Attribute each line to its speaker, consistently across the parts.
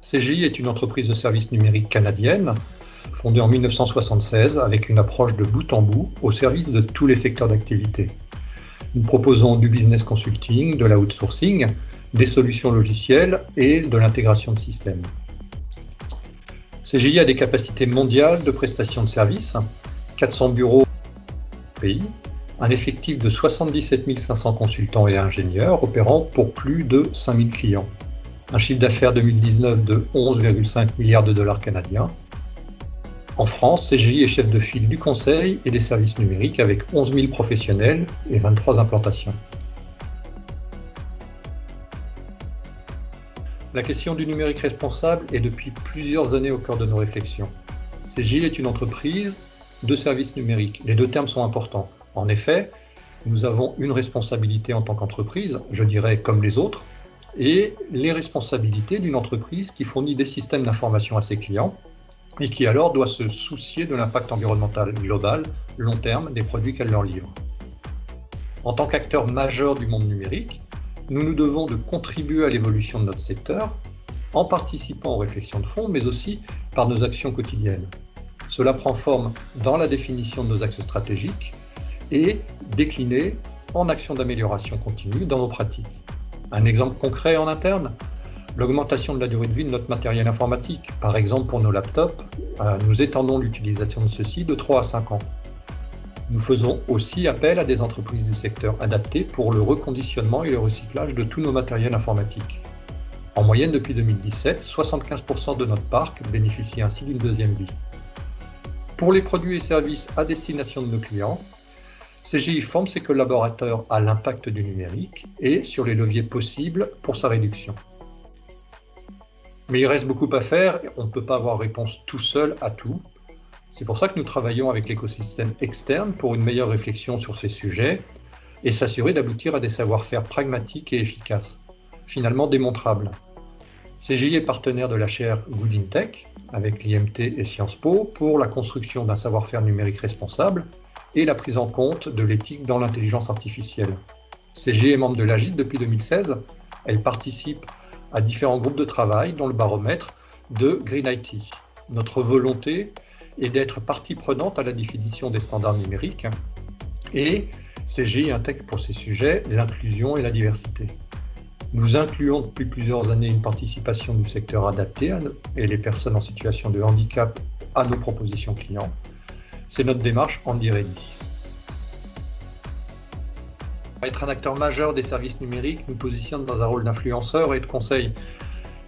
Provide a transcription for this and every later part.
Speaker 1: CGI est une entreprise de services numériques canadienne, fondée en 1976 avec une approche de bout en bout au service de tous les secteurs d'activité. Nous proposons du business consulting, de l'outsourcing, des solutions logicielles et de l'intégration de systèmes. CGI a des capacités mondiales de prestation de services, 400 bureaux au pays, un effectif de 77 500 consultants et ingénieurs opérant pour plus de 5000 clients, un chiffre d'affaires 2019 de 11,5 milliards de dollars canadiens. En France, CGI est chef de file du conseil et des services numériques avec 11 000 professionnels et 23 implantations. La question du numérique responsable est depuis plusieurs années au cœur de nos réflexions. CGI est une entreprise de services numériques. Les deux termes sont importants. En effet, nous avons une responsabilité en tant qu'entreprise, je dirais comme les autres, et les responsabilités d'une entreprise qui fournit des systèmes d'information à ses clients et qui alors doit se soucier de l'impact environnemental global, long terme, des produits qu'elle leur livre. En tant qu'acteur majeur du monde numérique, nous nous devons de contribuer à l'évolution de notre secteur en participant aux réflexions de fond, mais aussi par nos actions quotidiennes. Cela prend forme dans la définition de nos axes stratégiques et décliné en actions d'amélioration continue dans nos pratiques. Un exemple concret en interne, l'augmentation de la durée de vie de notre matériel informatique. Par exemple, pour nos laptops, nous étendons l'utilisation de ceux-ci de 3 à 5 ans. Nous faisons aussi appel à des entreprises du secteur adaptées pour le reconditionnement et le recyclage de tous nos matériels informatiques. En moyenne, depuis 2017, 75% de notre parc bénéficie ainsi d'une deuxième vie. Pour les produits et services à destination de nos clients, CGI forme ses collaborateurs à l'impact du numérique et sur les leviers possibles pour sa réduction. Mais il reste beaucoup à faire, on ne peut pas avoir réponse tout seul à tout. C'est pour ça que nous travaillons avec l'écosystème externe pour une meilleure réflexion sur ces sujets et s'assurer d'aboutir à des savoir-faire pragmatiques et efficaces, finalement démontrables. CGI est partenaire de la chaire Good in Tech avec l'IMT et Sciences Po pour la construction d'un savoir-faire numérique responsable et la prise en compte de l'éthique dans l'intelligence artificielle. CGI est membre de l'AGIT depuis 2016. Elle participe à différents groupes de travail, dont le baromètre de Green IT. Notre volonté est d'être partie prenante à la définition des standards numériques et CGI intègre pour ces sujets l'inclusion et la diversité. Nous incluons depuis plusieurs années une participation du secteur adapté et les personnes en situation de handicap à nos propositions clients. C'est notre démarche Handy Ready. Être un acteur majeur des services numériques nous positionne dans un rôle d'influenceur et de conseil.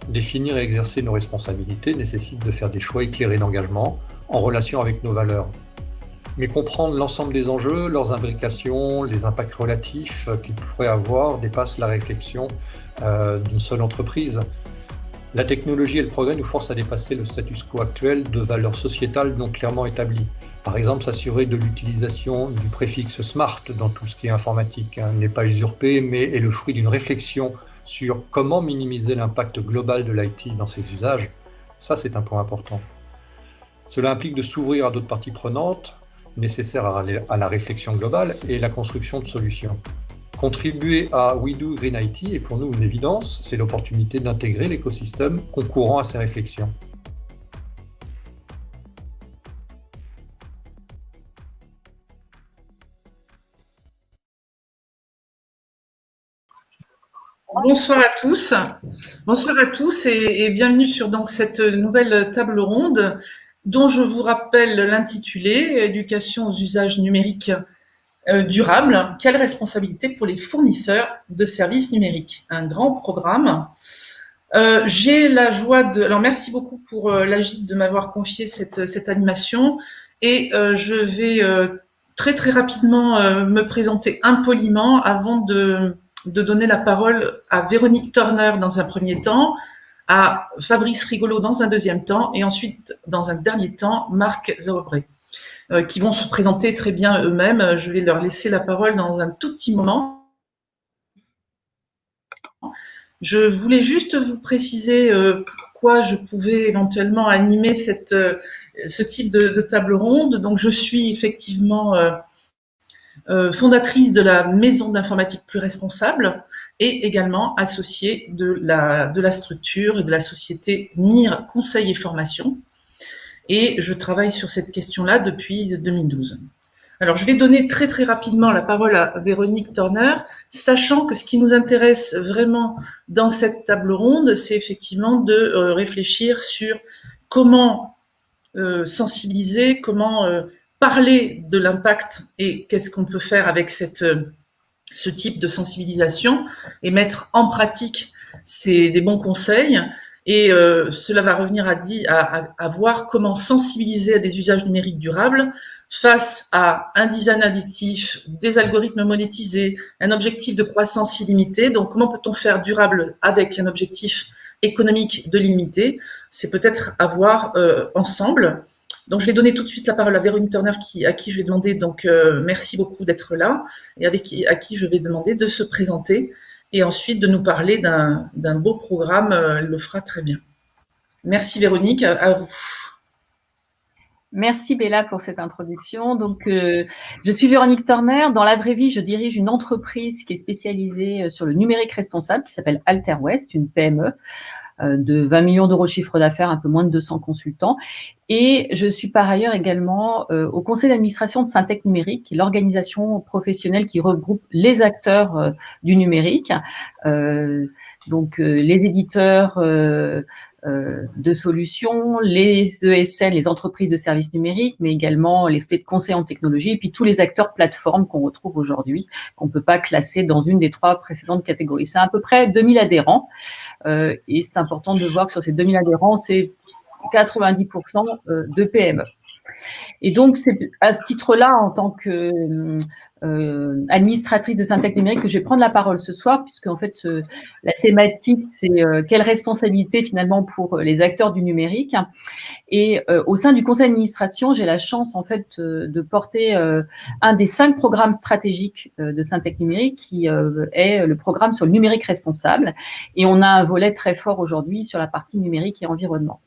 Speaker 1: Définir et exercer nos responsabilités nécessite de faire des choix éclairés d'engagement en relation avec nos valeurs. Mais comprendre l'ensemble des enjeux, leurs imbrications, les impacts relatifs qu'ils pourraient avoir dépasse la réflexion d'une seule entreprise. La technologie et le progrès nous forcent à dépasser le status quo actuel de valeurs sociétales non clairement établies. Par exemple, s'assurer de l'utilisation du préfixe smart dans tout ce qui est informatique n'est pas usurpé, mais est le fruit d'une réflexion sur comment minimiser l'impact global de l'IT dans ses usages. Ça, c'est un point important. Cela implique de s'ouvrir à d'autres parties prenantes, nécessaires à la réflexion globale et la construction de solutions. Contribuer à We Do Green IT est pour nous une évidence, c'est l'opportunité d'intégrer l'écosystème concourant à ces réflexions.
Speaker 2: Bonsoir à tous. Bonsoir à tous et bienvenue sur donc cette nouvelle table ronde dont je vous rappelle l'intitulé Éducation aux usages numériques durables. Quelle responsabilité pour les fournisseurs de services numériques? Un grand programme. J'ai la joie de... Alors merci beaucoup pour l'AGIT de m'avoir confié cette animation et je vais très très rapidement me présenter impoliment avant de donner la parole à Véronique Turner dans un premier temps, à Fabrice Rigolo dans un deuxième temps, et ensuite, dans un dernier temps, Marc Zaobré, qui vont se présenter très bien eux-mêmes. Je vais leur laisser la parole dans un tout petit moment. Je voulais juste vous préciser pourquoi je pouvais éventuellement animer ce type de table ronde. Donc, je suis effectivement fondatrice de la Maison de l'informatique plus responsable et également associée de la structure et de la société MIR Conseil et Formation. Et je travaille sur cette question-là depuis 2012. Alors, je vais donner très très rapidement la parole à Véronique Turner, sachant que ce qui nous intéresse vraiment dans cette table ronde, c'est effectivement de réfléchir sur comment sensibiliser, comment parler de l'impact et qu'est-ce qu'on peut faire avec ce type de sensibilisation et mettre en pratique des bons conseils. Et cela va revenir à voir comment sensibiliser à des usages numériques durables face à un design additif, des algorithmes monétisés, un objectif de croissance illimitée. Donc, comment peut-on faire durable avec un objectif économique de l'illimité? C'est peut-être à voir ensemble. Donc, je vais donner tout de suite la parole à Véronique Turner, à qui je vais demander, donc, merci beaucoup d'être là, et à qui je vais demander de se présenter, et ensuite de nous parler d'un beau programme. Elle le fera très bien. Merci Véronique, à vous.
Speaker 3: Merci Béla pour cette introduction. Donc, je suis Véronique Turner. Dans la vraie vie, je dirige une entreprise qui est spécialisée sur le numérique responsable, qui s'appelle AlterWest, une PME de 20 millions d'euros de chiffre d'affaires, un peu moins de 200 consultants. Et je suis par ailleurs également au conseil d'administration de Syntec Numérique, l'organisation professionnelle qui regroupe les acteurs du numérique, donc les éditeurs de solutions, les ESN, les entreprises de services numériques, mais également les sociétés de conseil en technologie, et puis tous les acteurs plateformes qu'on retrouve aujourd'hui, qu'on ne peut pas classer dans une des 3 précédentes catégories. C'est à peu près 2000 adhérents, et c'est important de voir que sur ces 2000 adhérents, c'est 90% de PME. Et donc, c'est à ce titre-là, en tant que administratrice de Syntec Numérique, que je vais prendre la parole ce soir, puisque en fait, la thématique, c'est quelle responsabilité finalement pour les acteurs du numérique. Et au sein du conseil d'administration, j'ai la chance en fait de porter un des 5 programmes stratégiques de Syntec Numérique, qui est le programme sur le numérique responsable. Et on a un volet très fort aujourd'hui sur la partie numérique et environnement.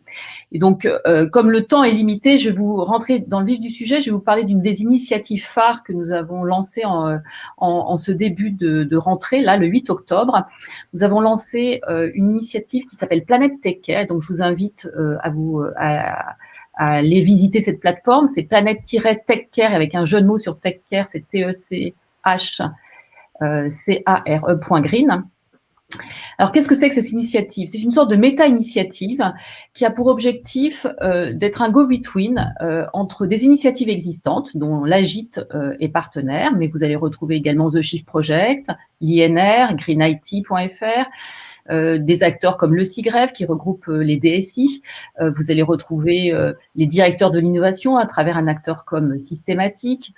Speaker 3: Et donc, comme le temps est limité, je vais vous rentrer dans le vif du sujet. Je vais vous parler d'une des initiatives phares que nous avons lancées en ce début de rentrée, là, le 8 octobre. Nous avons lancé une initiative qui s'appelle Planète Tech Care. Donc, je vous invite à aller visiter cette plateforme. C'est planète-tech-care avec un jeu de mots sur Tech Care, c'est TECHCARE.green. Alors, qu'est-ce que c'est que cette initiative? C'est une sorte de méta-initiative qui a pour objectif d'être un go-between entre des initiatives existantes, dont l'AGIT est partenaire, mais vous allez retrouver également The Shift Project, l'INR, greenIT.fr, des acteurs comme le CIGREF qui regroupe les DSI. Vous allez retrouver les directeurs de l'innovation à travers un acteur comme Systématique,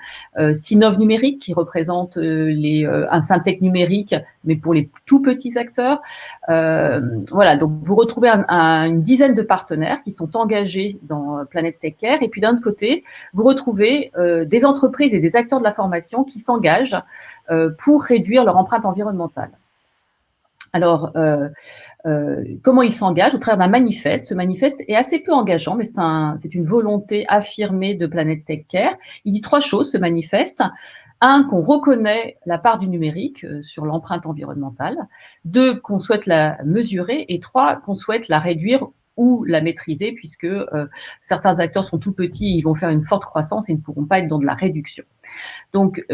Speaker 3: Sinov Numérique qui représente un Syntec Numérique, mais pour les tout petits acteurs. Voilà, donc vous retrouvez une dizaine de partenaires qui sont engagés dans Planète Tech Care. Et puis d'un autre côté, vous retrouvez des entreprises et des acteurs de la formation qui s'engagent pour réduire leur empreinte environnementale. Alors, comment ils s'engagent? Au travers d'un manifeste. Ce manifeste est assez peu engageant, mais c'est une volonté affirmée de Planète Tech Care. Il dit 3 choses, ce manifeste. 1, qu'on reconnaît la part du numérique sur l'empreinte environnementale. 2, qu'on souhaite la mesurer. Et 3, qu'on souhaite la réduire ou la maîtriser, puisque certains acteurs sont tout petits, ils vont faire une forte croissance et ne pourront pas être dans de la réduction. Donc,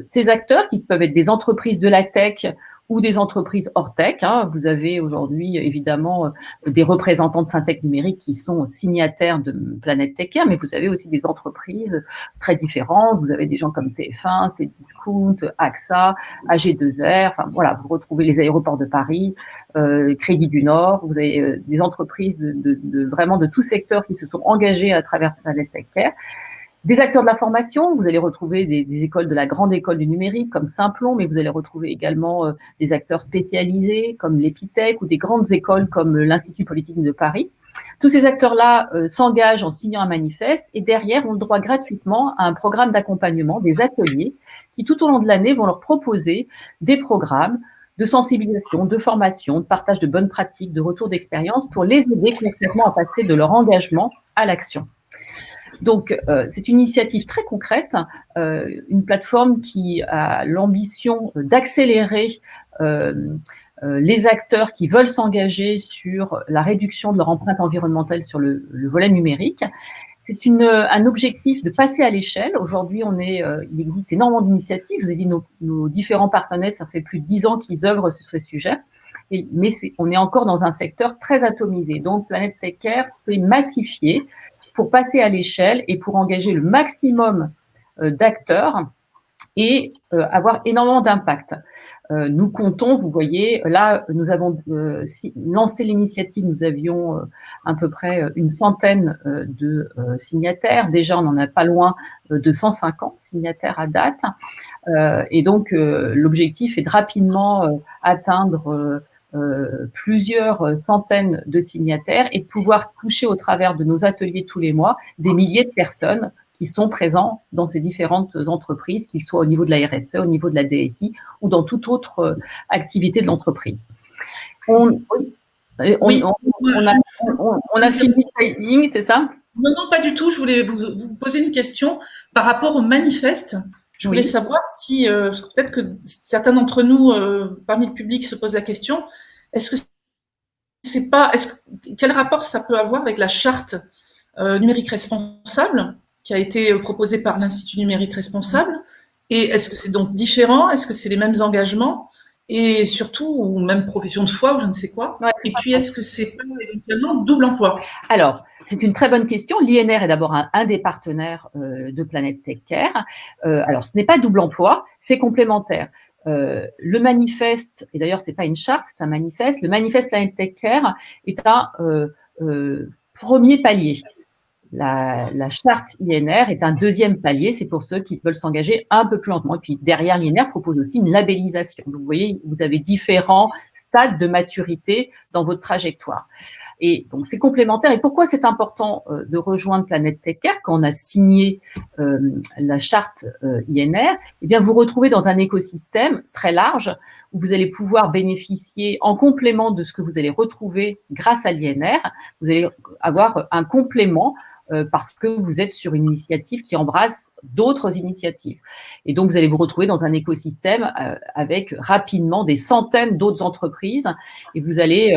Speaker 3: ces acteurs, qui peuvent être des entreprises de la tech ou des entreprises hors tech. Vous avez aujourd'hui évidemment des représentants de Syntec Numérique qui sont signataires de Planète Tech Care, mais vous avez aussi des entreprises très différentes. Vous avez des gens comme TF1, Cdiscount, AXA, AG2R. Enfin voilà, vous retrouvez les aéroports de Paris, Crédit du Nord. Vous avez des entreprises vraiment de tout secteur qui se sont engagées à travers Planète Tech Care. Des acteurs de la formation, vous allez retrouver des écoles de la grande école du numérique comme Simplon, mais vous allez retrouver également des acteurs spécialisés comme l'Epitech ou des grandes écoles comme l'Institut Polytechnique de Paris. Tous ces acteurs-là s'engagent en signant un manifeste et derrière ont le droit gratuitement à un programme d'accompagnement, des ateliers qui tout au long de l'année vont leur proposer des programmes de sensibilisation, de formation, de partage de bonnes pratiques, de retour d'expérience pour les aider concrètement à passer de leur engagement à l'action. Donc, c'est une initiative très concrète, une plateforme qui a l'ambition d'accélérer les acteurs qui veulent s'engager sur la réduction de leur empreinte environnementale sur le volet numérique. C'est un objectif de passer à l'échelle. Aujourd'hui, il existe énormément d'initiatives. Je vous ai dit, nos différents partenaires, ça fait plus de 10 ans qu'ils œuvrent sur ce sujet. Mais on est encore dans un secteur très atomisé. Donc, Planète Tech Care s'est massifié pour passer à l'échelle et pour engager le maximum d'acteurs et avoir énormément d'impact. Nous comptons, vous voyez, là, nous avons lancé l'initiative, nous avions à peu près une centaine de signataires. Déjà, on n'en a pas loin de 150 signataires à date. Et donc, l'objectif est de rapidement atteindre plusieurs centaines de signataires et de pouvoir toucher au travers de nos ateliers tous les mois des milliers de personnes qui sont présents dans ces différentes entreprises, qu'ils soient au niveau de la RSE, au niveau de la DSI ou dans toute autre activité de l'entreprise. On a fini le timing, c'est ça?
Speaker 2: Non, pas du tout. Je voulais vous poser une question par rapport au manifeste. Je voulais savoir si, peut-être que certains d'entre nous, parmi le public, se posent la question, quel rapport ça peut avoir avec la charte numérique responsable qui a été proposée par l'Institut numérique responsable? Et est-ce que c'est donc différent? Est-ce que c'est les mêmes engagements? Et surtout, ou même profession de foi, ou je ne sais quoi. Ouais. Et puis, est-ce que c'est pas éventuellement double emploi?
Speaker 3: Alors, c'est une très bonne question. L'INR est d'abord un des partenaires de Planète Tech Care. Alors, ce n'est pas double emploi, c'est complémentaire. Le manifeste, et d'ailleurs, c'est pas une charte, c'est un manifeste. Le manifeste Planète Tech Care est un premier palier. La charte INR est un deuxième palier, c'est pour ceux qui veulent s'engager un peu plus lentement. Et puis derrière, l'INR propose aussi une labellisation. Donc vous voyez, vous avez différents stades de maturité dans votre trajectoire. Et donc c'est complémentaire. Et pourquoi c'est important de rejoindre Planète Tech Care quand on a signé la charte INR? Eh bien, vous retrouvez dans un écosystème très large où vous allez pouvoir bénéficier en complément de ce que vous allez retrouver grâce à l'INR. Vous allez avoir un complément parce que vous êtes sur une initiative qui embrasse d'autres initiatives. Et donc, vous allez vous retrouver dans un écosystème avec rapidement des centaines d'autres entreprises et vous allez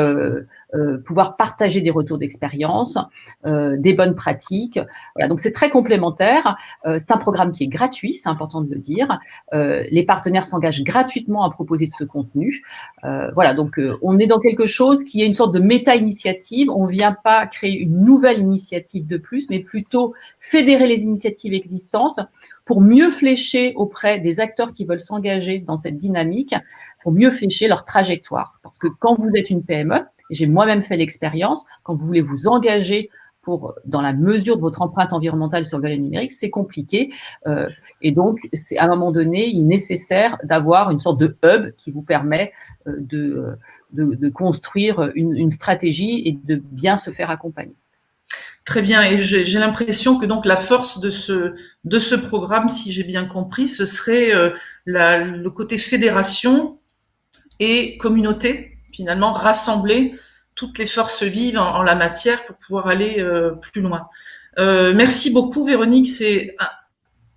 Speaker 3: pouvoir partager des retours d'expérience, des bonnes pratiques. Voilà, donc c'est très complémentaire. C'est un programme qui est gratuit, c'est important de le dire. Les partenaires s'engagent gratuitement à proposer ce contenu. Voilà, donc on est dans quelque chose qui est une sorte de méta-initiative. On ne vient pas créer une nouvelle initiative de plus, mais plutôt fédérer les initiatives existantes pour mieux flécher auprès des acteurs qui veulent s'engager dans cette dynamique, pour mieux flécher leur trajectoire. Parce que quand vous êtes une PME, et j'ai moi-même fait l'expérience, quand vous voulez vous engager dans la mesure de votre empreinte environnementale sur le volet numérique, c'est compliqué. Et donc, c'est à un moment donné, il est nécessaire d'avoir une sorte de hub qui vous permet de construire une stratégie et de bien se faire accompagner.
Speaker 2: Très bien, et j'ai l'impression que donc la force de ce programme, si j'ai bien compris, ce serait le côté fédération et communauté, finalement rassembler toutes les forces vives en la matière pour pouvoir aller plus loin. Merci beaucoup Véronique, c'est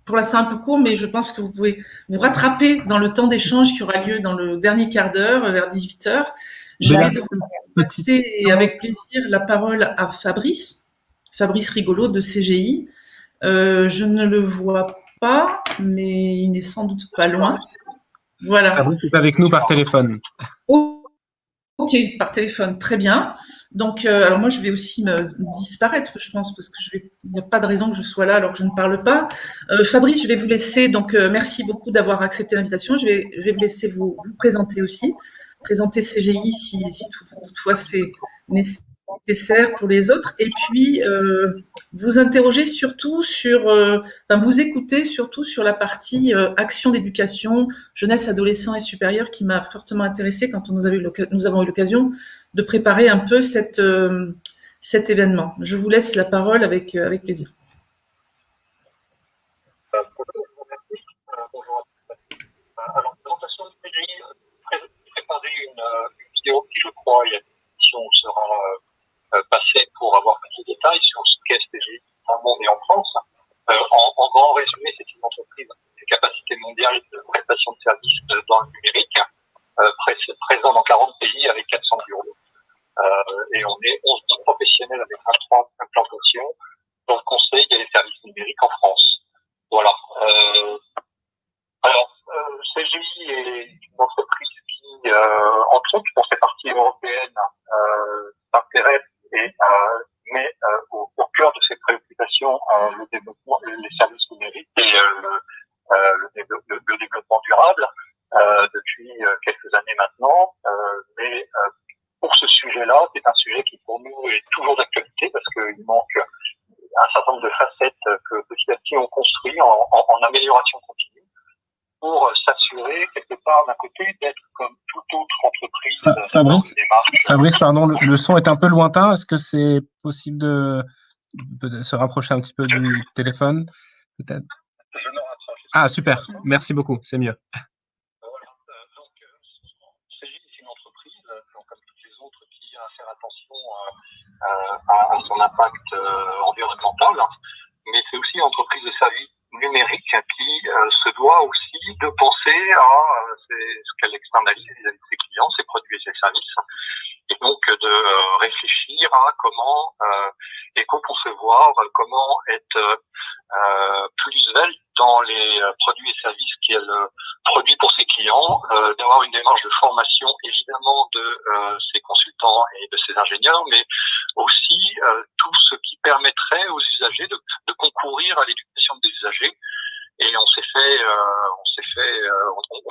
Speaker 2: pour l'instant un peu court, mais je pense que vous pouvez vous rattraper dans le temps d'échange qui aura lieu dans le dernier quart d'heure, vers 18h. Je vais devoir passer avec plaisir la parole à Fabrice Rigolo de CGI. Je ne le vois pas, mais il n'est sans doute pas loin. Voilà.
Speaker 4: Fabrice est avec nous par téléphone.
Speaker 2: Ok, par téléphone, très bien. Donc, alors moi, je vais aussi me disparaître, je pense, parce que il n'y a pas de raison que je sois là alors que je ne parle pas. Fabrice, je vais vous laisser. Donc, merci beaucoup d'avoir accepté l'invitation. Je vais vous laisser vous présenter aussi, présenter CGI si toutefois c'est nécessaire pour les autres. Et puis, vous interroger surtout vous écouter surtout sur la partie action d'éducation, jeunesse, adolescents et supérieurs qui m'a fortement intéressée quand nous avons eu l'occasion de préparer un peu cet événement. Je vous laisse la parole avec plaisir.
Speaker 5: Bonjour. Alors, présentation de CGI, préparer une vidéo qui, je crois, il y a une émission où sera passée pour avoir plus de détails sur ce qu'est CGI, dans le monde et en France. En grand résumé, c'est une entreprise de capacité mondiale de prestation de services dans le numérique, présent dans 40 pays avec 400 bureaux. Et on est 11 000 professionnels avec 23 implantations dans le conseil et les services numériques en France. Voilà. Alors, CGI est une entreprise qui, entre autres, pour ses parties européennes, s'intéresse et met au cœur de ses préoccupations le développement, les services numériques et le développement durable depuis quelques années maintenant. Mais pour ce sujet-là, c'est un sujet qui pour nous est toujours d'actualité parce qu'il manque un certain nombre de facettes que petit à petit on construit en amélioration continue pour s'assurer quelque part d'un côté d'être comme toute autre entreprise dans une démarche.
Speaker 4: Fabrice, pardon, le son est un peu lointain. Est-ce que c'est possible de se rapprocher un petit peu du téléphone, peut-être?
Speaker 5: Je me rapproche.
Speaker 4: Ah, super. Merci beaucoup. C'est mieux.
Speaker 5: Voilà. Donc, CGI, c'est une entreprise, comme toutes les autres, qui a à faire attention à son impact environnemental, mais c'est aussi une entreprise de services numériques qui se doit aussi de penser à ce qu'elle externalise vis-à-vis de ses clients, ses produits et ses services, et donc de réfléchir à comment éco-concevoir, comment être plus-value dans les produits et services qu'elle produit pour ses clients, d'avoir une démarche de formation évidemment de ses consultants et de ses ingénieurs, mais aussi tout ce qui permettrait aux usagers de concourir à l'éducation des usagers. Et on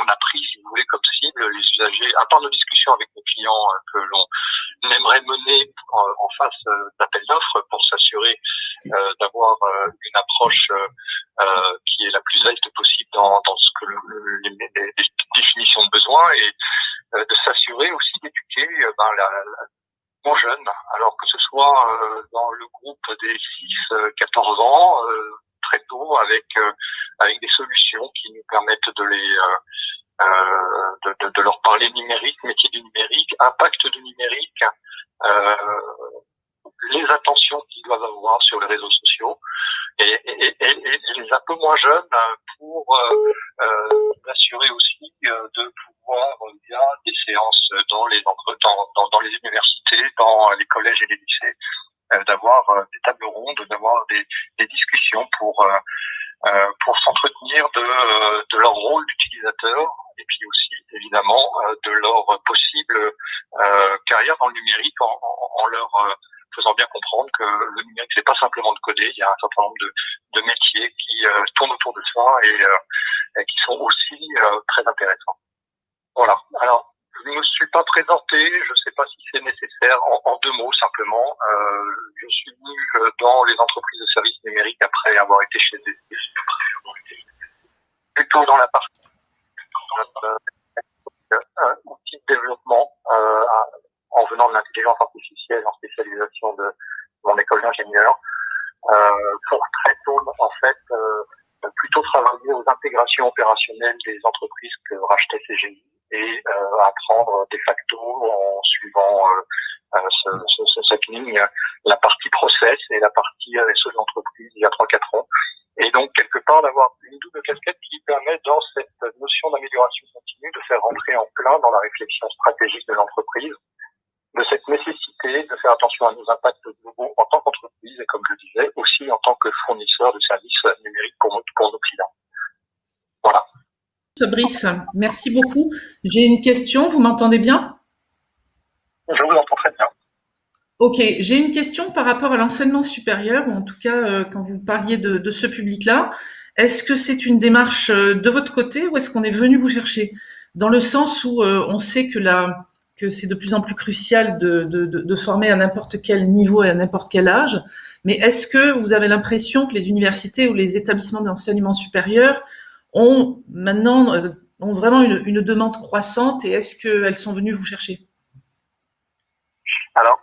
Speaker 5: a pris, si vous voulez, comme cible les usagers, à part nos discussions avec nos clients que l'on aimerait mener en face d'appels d'offres pour s'assurer d'avoir une approche qui est la plus vaste possible dans ce que les définitions de besoins et de s'assurer aussi d'éduquer aux jeunes, alors que ce soit dans le groupe des 6-14 ans, très tôt, avec des solutions qui nous permettent de leur parler numérique, métier du numérique, impact du numérique, les attentions qu'ils doivent avoir sur les réseaux sociaux, et les un peu moins jeunes pour assurer aussi de pouvoir, via des séances dans les universités, dans les collèges et les lycées, d'avoir des tables rondes, d'avoir des discussions pour s'entretenir de leur rôle d'utilisateur et puis aussi évidemment de leur possible carrière dans le numérique en leur faisant bien comprendre que le numérique c'est pas simplement de coder, il y a un certain nombre de métiers qui tournent autour de ça et qui sont aussi très intéressants. Voilà. Alors, je ne me suis pas présenté, je ne sais pas si c'est nécessaire, en 2 mots simplement. Je suis venu dans les entreprises de services numériques après avoir été chez des plutôt dans la partie outils de développement en venant de l'intelligence artificielle en spécialisation de mon école d'ingénieur pour très tôt en fait plutôt travailler aux intégrations opérationnelles des entreprises que rachetait CGI et apprendre de facto en suivant cette ligne la partie process et la partie RSE de l'entreprise il y a 3-4 ans. Et donc, quelque part, d'avoir une double casquette qui permet, dans cette notion d'amélioration continue, de faire rentrer en plein dans la réflexion stratégique de l'entreprise, de cette nécessité de faire attention à nos impacts globaux en tant qu'entreprise et, comme je le disais, aussi en tant que fournisseur de services numériques pour nos clients. Voilà.
Speaker 2: Fabrice, merci beaucoup. J'ai une question, vous m'entendez bien?
Speaker 5: Je vous entends très bien.
Speaker 2: Ok, j'ai une question par rapport à l'enseignement supérieur, ou en tout cas quand vous parliez de ce public-là. Est-ce que c'est une démarche de votre côté ou est-ce qu'on est venu vous chercher? Dans le sens où on sait que c'est de plus en plus crucial de former à n'importe quel niveau et à n'importe quel âge, mais est-ce que vous avez l'impression que les universités ou les établissements d'enseignement supérieur ont maintenant ont vraiment une demande croissante et est-ce qu'elles sont venues vous chercher?
Speaker 5: Alors,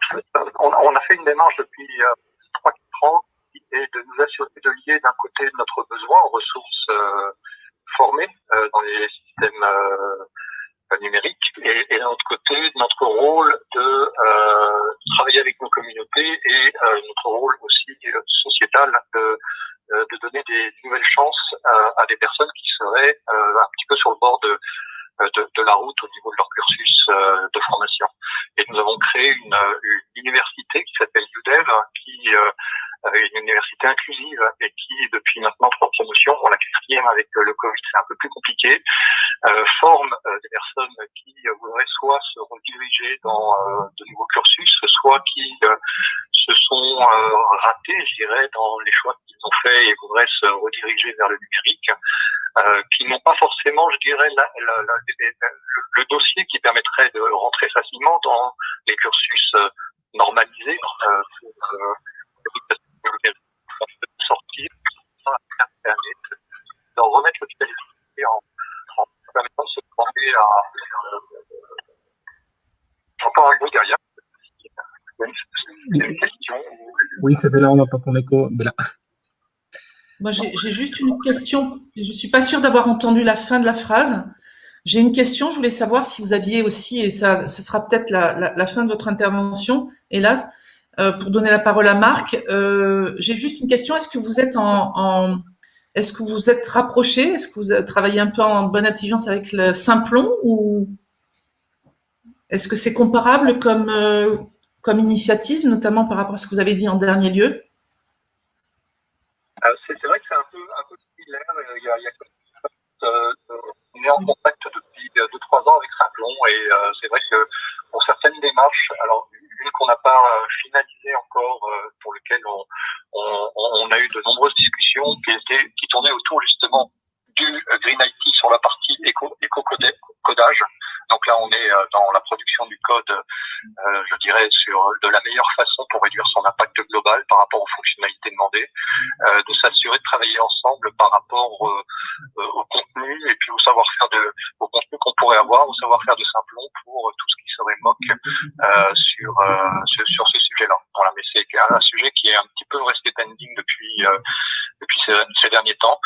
Speaker 5: on a fait une démarche depuis 3-4 ans qui est de nous assurer de lier d'un côté notre besoin en ressources formées dans les systèmes numériques et d'un autre côté notre rôle de travailler avec nos communautés et notre rôle aussi sociétal donner des nouvelles chances à des personnes qui seraient un petit peu sur le bord de la route au niveau de leur cursus de formation. Et nous avons créé une université qui s'appelle UDEV, qui est une université inclusive et qui, depuis maintenant 3 promotions, la 4e avec le Covid, c'est un peu plus compliqué, forme des personnes qui voudraient soit se rediriger dans de nouveaux cursus, soit qui se sont ratés, je dirais, dans les choix qu'ils ont faits et voudraient se rediriger vers le numérique, qui n'ont pas forcément, je dirais, le dossier qui permettrait de rentrer facilement dans les cursus normalisés pour sortir, de remettre le qualité en permettant de se former à... J'entends un bruit derrière. Une question.
Speaker 4: Oui, c'est Béla, on n'a pas ton écho. Béla.
Speaker 2: Moi, j'ai juste une question. Je suis pas sûre d'avoir entendu la fin de la phrase. J'ai une question. Je voulais savoir si vous aviez aussi, et ça sera peut-être la fin de votre intervention, hélas, pour donner la parole à Marc. J'ai juste une question. Est-ce que vous êtes est-ce que vous êtes rapproché? Est-ce que vous travaillez un peu en bonne intelligence avec le Simplon, ou est-ce que c'est comparable comme initiative, notamment par rapport à ce que vous avez dit en dernier lieu?
Speaker 5: C'est vrai que c'est un peu similaire. On est en contact depuis 2-3 ans avec Simplon et c'est vrai que pour certaines démarches, alors une qu'on n'a pas finalisée encore, pour lequel on a eu de nombreuses discussions qui tournaient autour justement du Green IT sur la partie éco-codage. Donc là, on est dans la production du code, je dirais, sur de la meilleure façon pour réduire son impact global par rapport aux fonctionnalités demandées, de s'assurer de travailler ensemble par rapport au contenu et puis au contenu qu'on pourrait avoir, au savoir-faire de Simplon pour tout ce qui serait MOOC sur ce sujet-là. Voilà, mais c'est un sujet qui est un petit peu resté pending depuis ces derniers temps.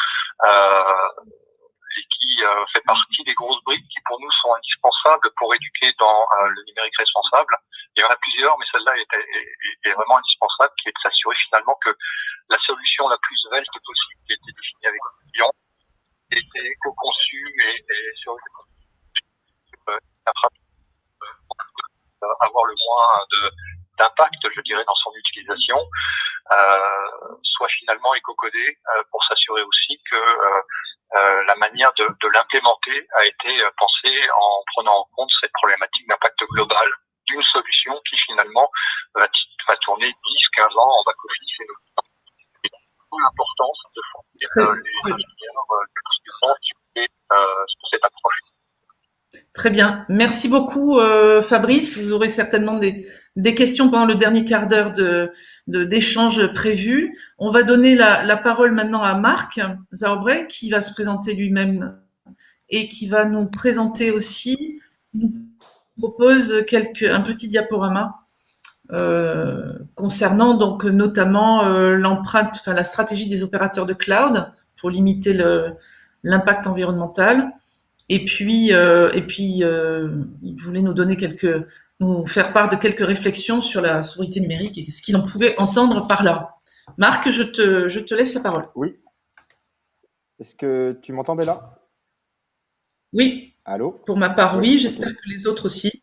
Speaker 5: Et qui fait partie des grosses briques qui pour nous sont indispensables pour éduquer dans le numérique responsable. Il y en a plusieurs, mais celle-là est vraiment indispensable, qui est de s'assurer finalement que la solution la plus svelte possible, qui a été définie avec le client, était éco-conçue et sur avoir le moins d'impact, je dirais, dans son utilisation, soit finalement éco-codé pour s'assurer aussi que la manière de l'implémenter a été pensée en prenant en compte cette problématique d'impact global d'une solution qui finalement va tourner 10-15 ans en back-office et d'où l'importance de former les ingénieurs de consultants sur cette approche.
Speaker 2: Très bien. Merci beaucoup, Fabrice. Vous aurez certainement des questions pendant le dernier quart d'heure d'échange prévu. On va donner la parole maintenant à Marc Zaubrey, qui va se présenter lui-même et qui va nous présenter aussi, nous propose un petit diaporama concernant donc notamment l'empreinte, la stratégie des opérateurs de cloud pour limiter l'impact environnemental. Et puis, il voulait nous faire part de quelques réflexions sur la souveraineté numérique et ce qu'il en pouvait entendre par là. Marc, je te laisse la parole.
Speaker 6: Oui. Est-ce que tu m'entends, Béla?
Speaker 2: Oui.
Speaker 6: Allô?
Speaker 2: Pour ma part, oui. J'espère que les autres aussi.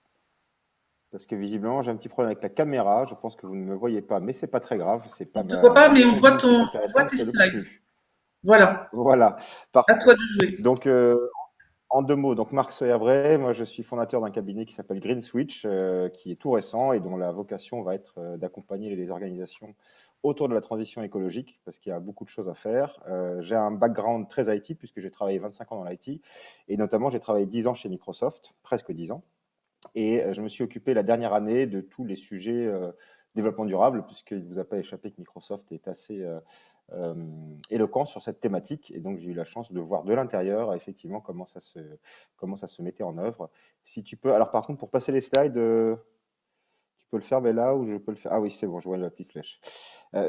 Speaker 6: Parce que visiblement, j'ai un petit problème avec la caméra. Je pense que vous ne me voyez pas, mais c'est pas très grave. C'est pas
Speaker 2: on ne te voit pas, mais on voit tes slides. Voilà.
Speaker 6: Voilà.
Speaker 2: À toi de jouer.
Speaker 6: Donc, en 2 mots, donc Marc Zaubrey, moi je suis fondateur d'un cabinet qui s'appelle Green Switch, qui est tout récent et dont la vocation va être d'accompagner les organisations autour de la transition écologique, parce qu'il y a beaucoup de choses à faire. J'ai un background très IT, puisque j'ai travaillé 25 ans dans l'IT, et notamment j'ai travaillé 10 ans chez Microsoft, presque 10 ans, et je me suis occupé la dernière année de tous les sujets développement durable, puisqu'il ne vous a pas échappé que Microsoft est assez éloquent sur cette thématique, et donc j'ai eu la chance de voir de l'intérieur effectivement comment ça se mettait en œuvre. Si tu peux, alors par contre pour passer les slides, tu peux le faire, mais là où je peux le faire. Ah oui, c'est bon, je vois la petite flèche.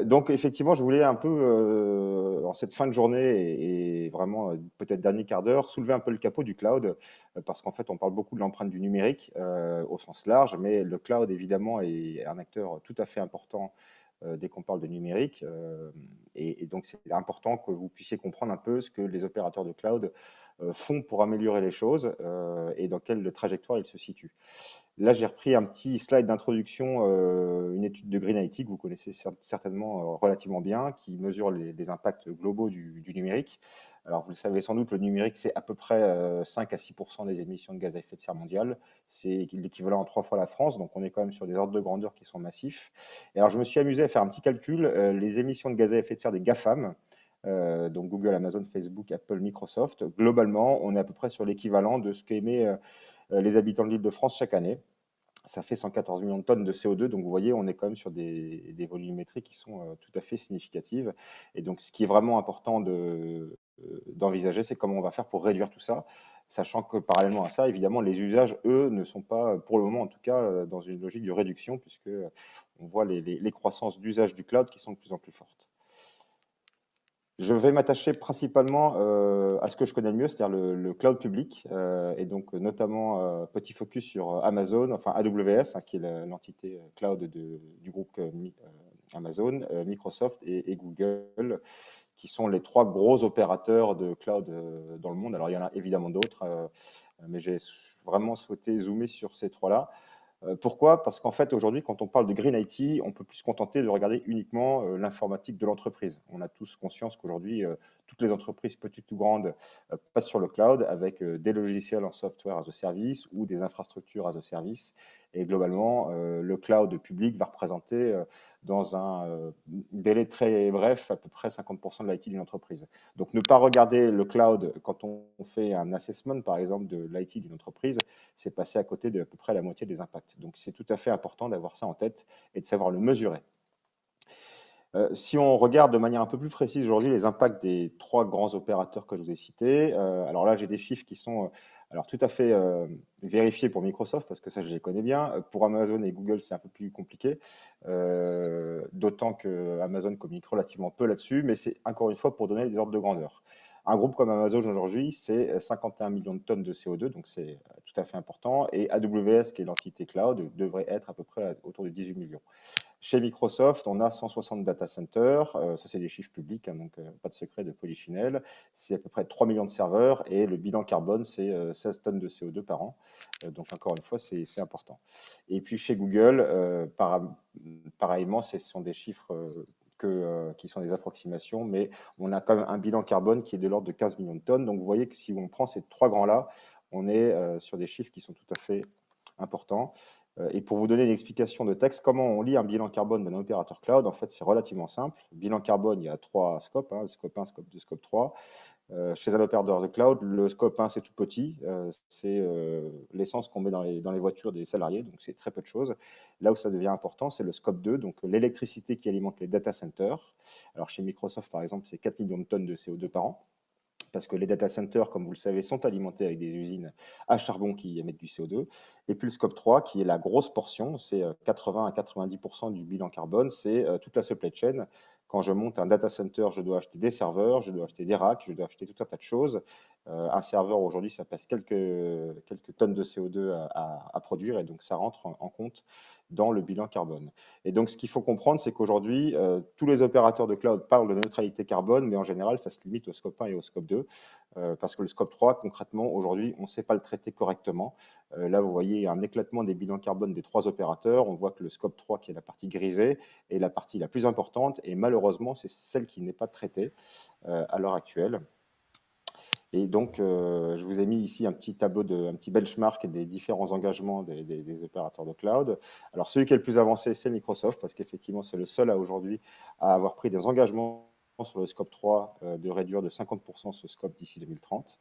Speaker 6: Donc effectivement, je voulais un peu en cette fin de journée et vraiment peut-être dernier quart d'heure soulever un peu le capot du cloud, parce qu'en fait on parle beaucoup de l'empreinte du numérique au sens large, mais le cloud évidemment est un acteur tout à fait important dès qu'on parle de numérique. Et donc, c'est important que vous puissiez comprendre un peu ce que les opérateurs de cloud font pour améliorer les choses et dans quelle trajectoire ils se situent. Là, j'ai repris un petit slide d'introduction, une étude de Green IT que vous connaissez certainement relativement bien, qui mesure les impacts globaux du numérique. Alors, vous le savez sans doute, le numérique, c'est à peu près 5 à 6% des émissions de gaz à effet de serre mondiales. C'est l'équivalent en 3 fois la France, donc on est quand même sur des ordres de grandeur qui sont massifs. Et alors, je me suis amusé à faire un petit calcul. Les émissions de gaz à effet de serre des GAFAM, donc Google, Amazon, Facebook, Apple, Microsoft, globalement, on est à peu près sur l'équivalent de ce qu'émet les habitants de l'Île-de-France chaque année. Ça fait 114 millions de tonnes de CO2, donc vous voyez, on est quand même sur des volumétries qui sont tout à fait significatives. Et donc, ce qui est vraiment important d'envisager, c'est comment on va faire pour réduire tout ça, sachant que parallèlement à ça, évidemment, les usages, eux, ne sont pas, pour le moment en tout cas, dans une logique de réduction, puisque on voit les croissances d'usage du cloud qui sont de plus en plus fortes. Je vais m'attacher principalement à ce que je connais le mieux, c'est-à-dire le cloud public, et donc notamment petit focus sur Amazon, enfin AWS, hein, qui est l'entité cloud du groupe Amazon, Microsoft et Google, qui sont les 3 gros opérateurs de cloud dans le monde. Alors il y en a évidemment d'autres, mais j'ai vraiment souhaité zoomer sur ces 3-là. Pourquoi? Parce qu'en fait, aujourd'hui, quand on parle de Green IT, on peut plus se contenter de regarder uniquement l'informatique de l'entreprise. On a tous conscience qu'aujourd'hui, toutes les entreprises, petites ou grandes, passent sur le cloud avec des logiciels en software as a service ou des infrastructures as a service. Et globalement, le cloud public va représenter, dans un délai très bref, à peu près 50% de l'IT d'une entreprise. Donc, ne pas regarder le cloud quand on fait un assessment, par exemple, de l'IT d'une entreprise, c'est passer à côté de à peu près la moitié des impacts. Donc, c'est tout à fait important d'avoir ça en tête et de savoir le mesurer. Si on regarde de manière un peu plus précise aujourd'hui les impacts des 3 grands opérateurs que je vous ai cités, alors là, j'ai des chiffres qui sont alors tout à fait vérifiés pour Microsoft, parce que ça, je les connais bien. Pour Amazon et Google, c'est un peu plus compliqué, d'autant que Amazon communique relativement peu là-dessus, mais c'est encore une fois pour donner des ordres de grandeur. Un groupe comme Amazon aujourd'hui, c'est 51 millions de tonnes de CO2, donc c'est tout à fait important. Et AWS, qui est l'entité cloud, devrait être à peu près autour de 18 millions. Chez Microsoft, on a 160 data centers, ça c'est des chiffres publics, hein, donc pas de secret de polichinelle. C'est à peu près 3 millions de serveurs et le bilan carbone, c'est 16 tonnes de CO2 par an. Donc encore une fois, c'est important. Et puis chez Google, pareillement, ce sont des chiffres qui sont des approximations, mais on a quand même un bilan carbone qui est de l'ordre de 15 millions de tonnes. Donc vous voyez que si on prend ces 3 grands-là, on est sur des chiffres qui sont tout à fait importants. Et pour vous donner une explication de texte, comment on lit un bilan carbone d'un opérateur cloud, en fait, c'est relativement simple. Bilan carbone, il y a 3 scopes, hein, scope 1, scope 2, scope 3. Chez un opérateur de cloud, le scope 1, c'est tout petit. C'est l'essence qu'on met dans les voitures des salariés, donc c'est très peu de choses. Là où ça devient important, c'est le scope 2, donc l'électricité qui alimente les data centers. Alors chez Microsoft, par exemple, c'est 4 millions de tonnes de CO2 par an, parce que les data centers, comme vous le savez, sont alimentés avec des usines à charbon qui émettent du CO2. Et puis le scope 3, qui est la grosse portion, c'est 80 à 90% du bilan carbone, c'est toute la supply chain. Quand je monte un data center, je dois acheter des serveurs, je dois acheter des racks, je dois acheter tout un tas de choses. Un serveur, aujourd'hui, ça passe quelques tonnes de CO2 à produire, et donc ça rentre en compte dans le bilan carbone. Et donc, ce qu'il faut comprendre, c'est qu'aujourd'hui, tous les opérateurs de cloud parlent de neutralité carbone, mais en général, ça se limite au scope 1 et au scope 2, parce que le scope 3, concrètement, aujourd'hui, on ne sait pas le traiter correctement. Là, vous voyez un éclatement des bilans carbone des 3 opérateurs. On voit que le scope 3, qui est la partie grisée, est la partie la plus importante, et malheureusement, c'est celle qui n'est pas traitée à l'heure actuelle. Et donc, je vous ai mis ici un petit tableau, un petit benchmark des différents engagements des opérateurs de cloud. Alors, celui qui est le plus avancé, c'est Microsoft, parce qu'effectivement, c'est le seul aujourd'hui à avoir pris des engagements sur le scope 3 de réduire de 50% ce scope d'ici 2030.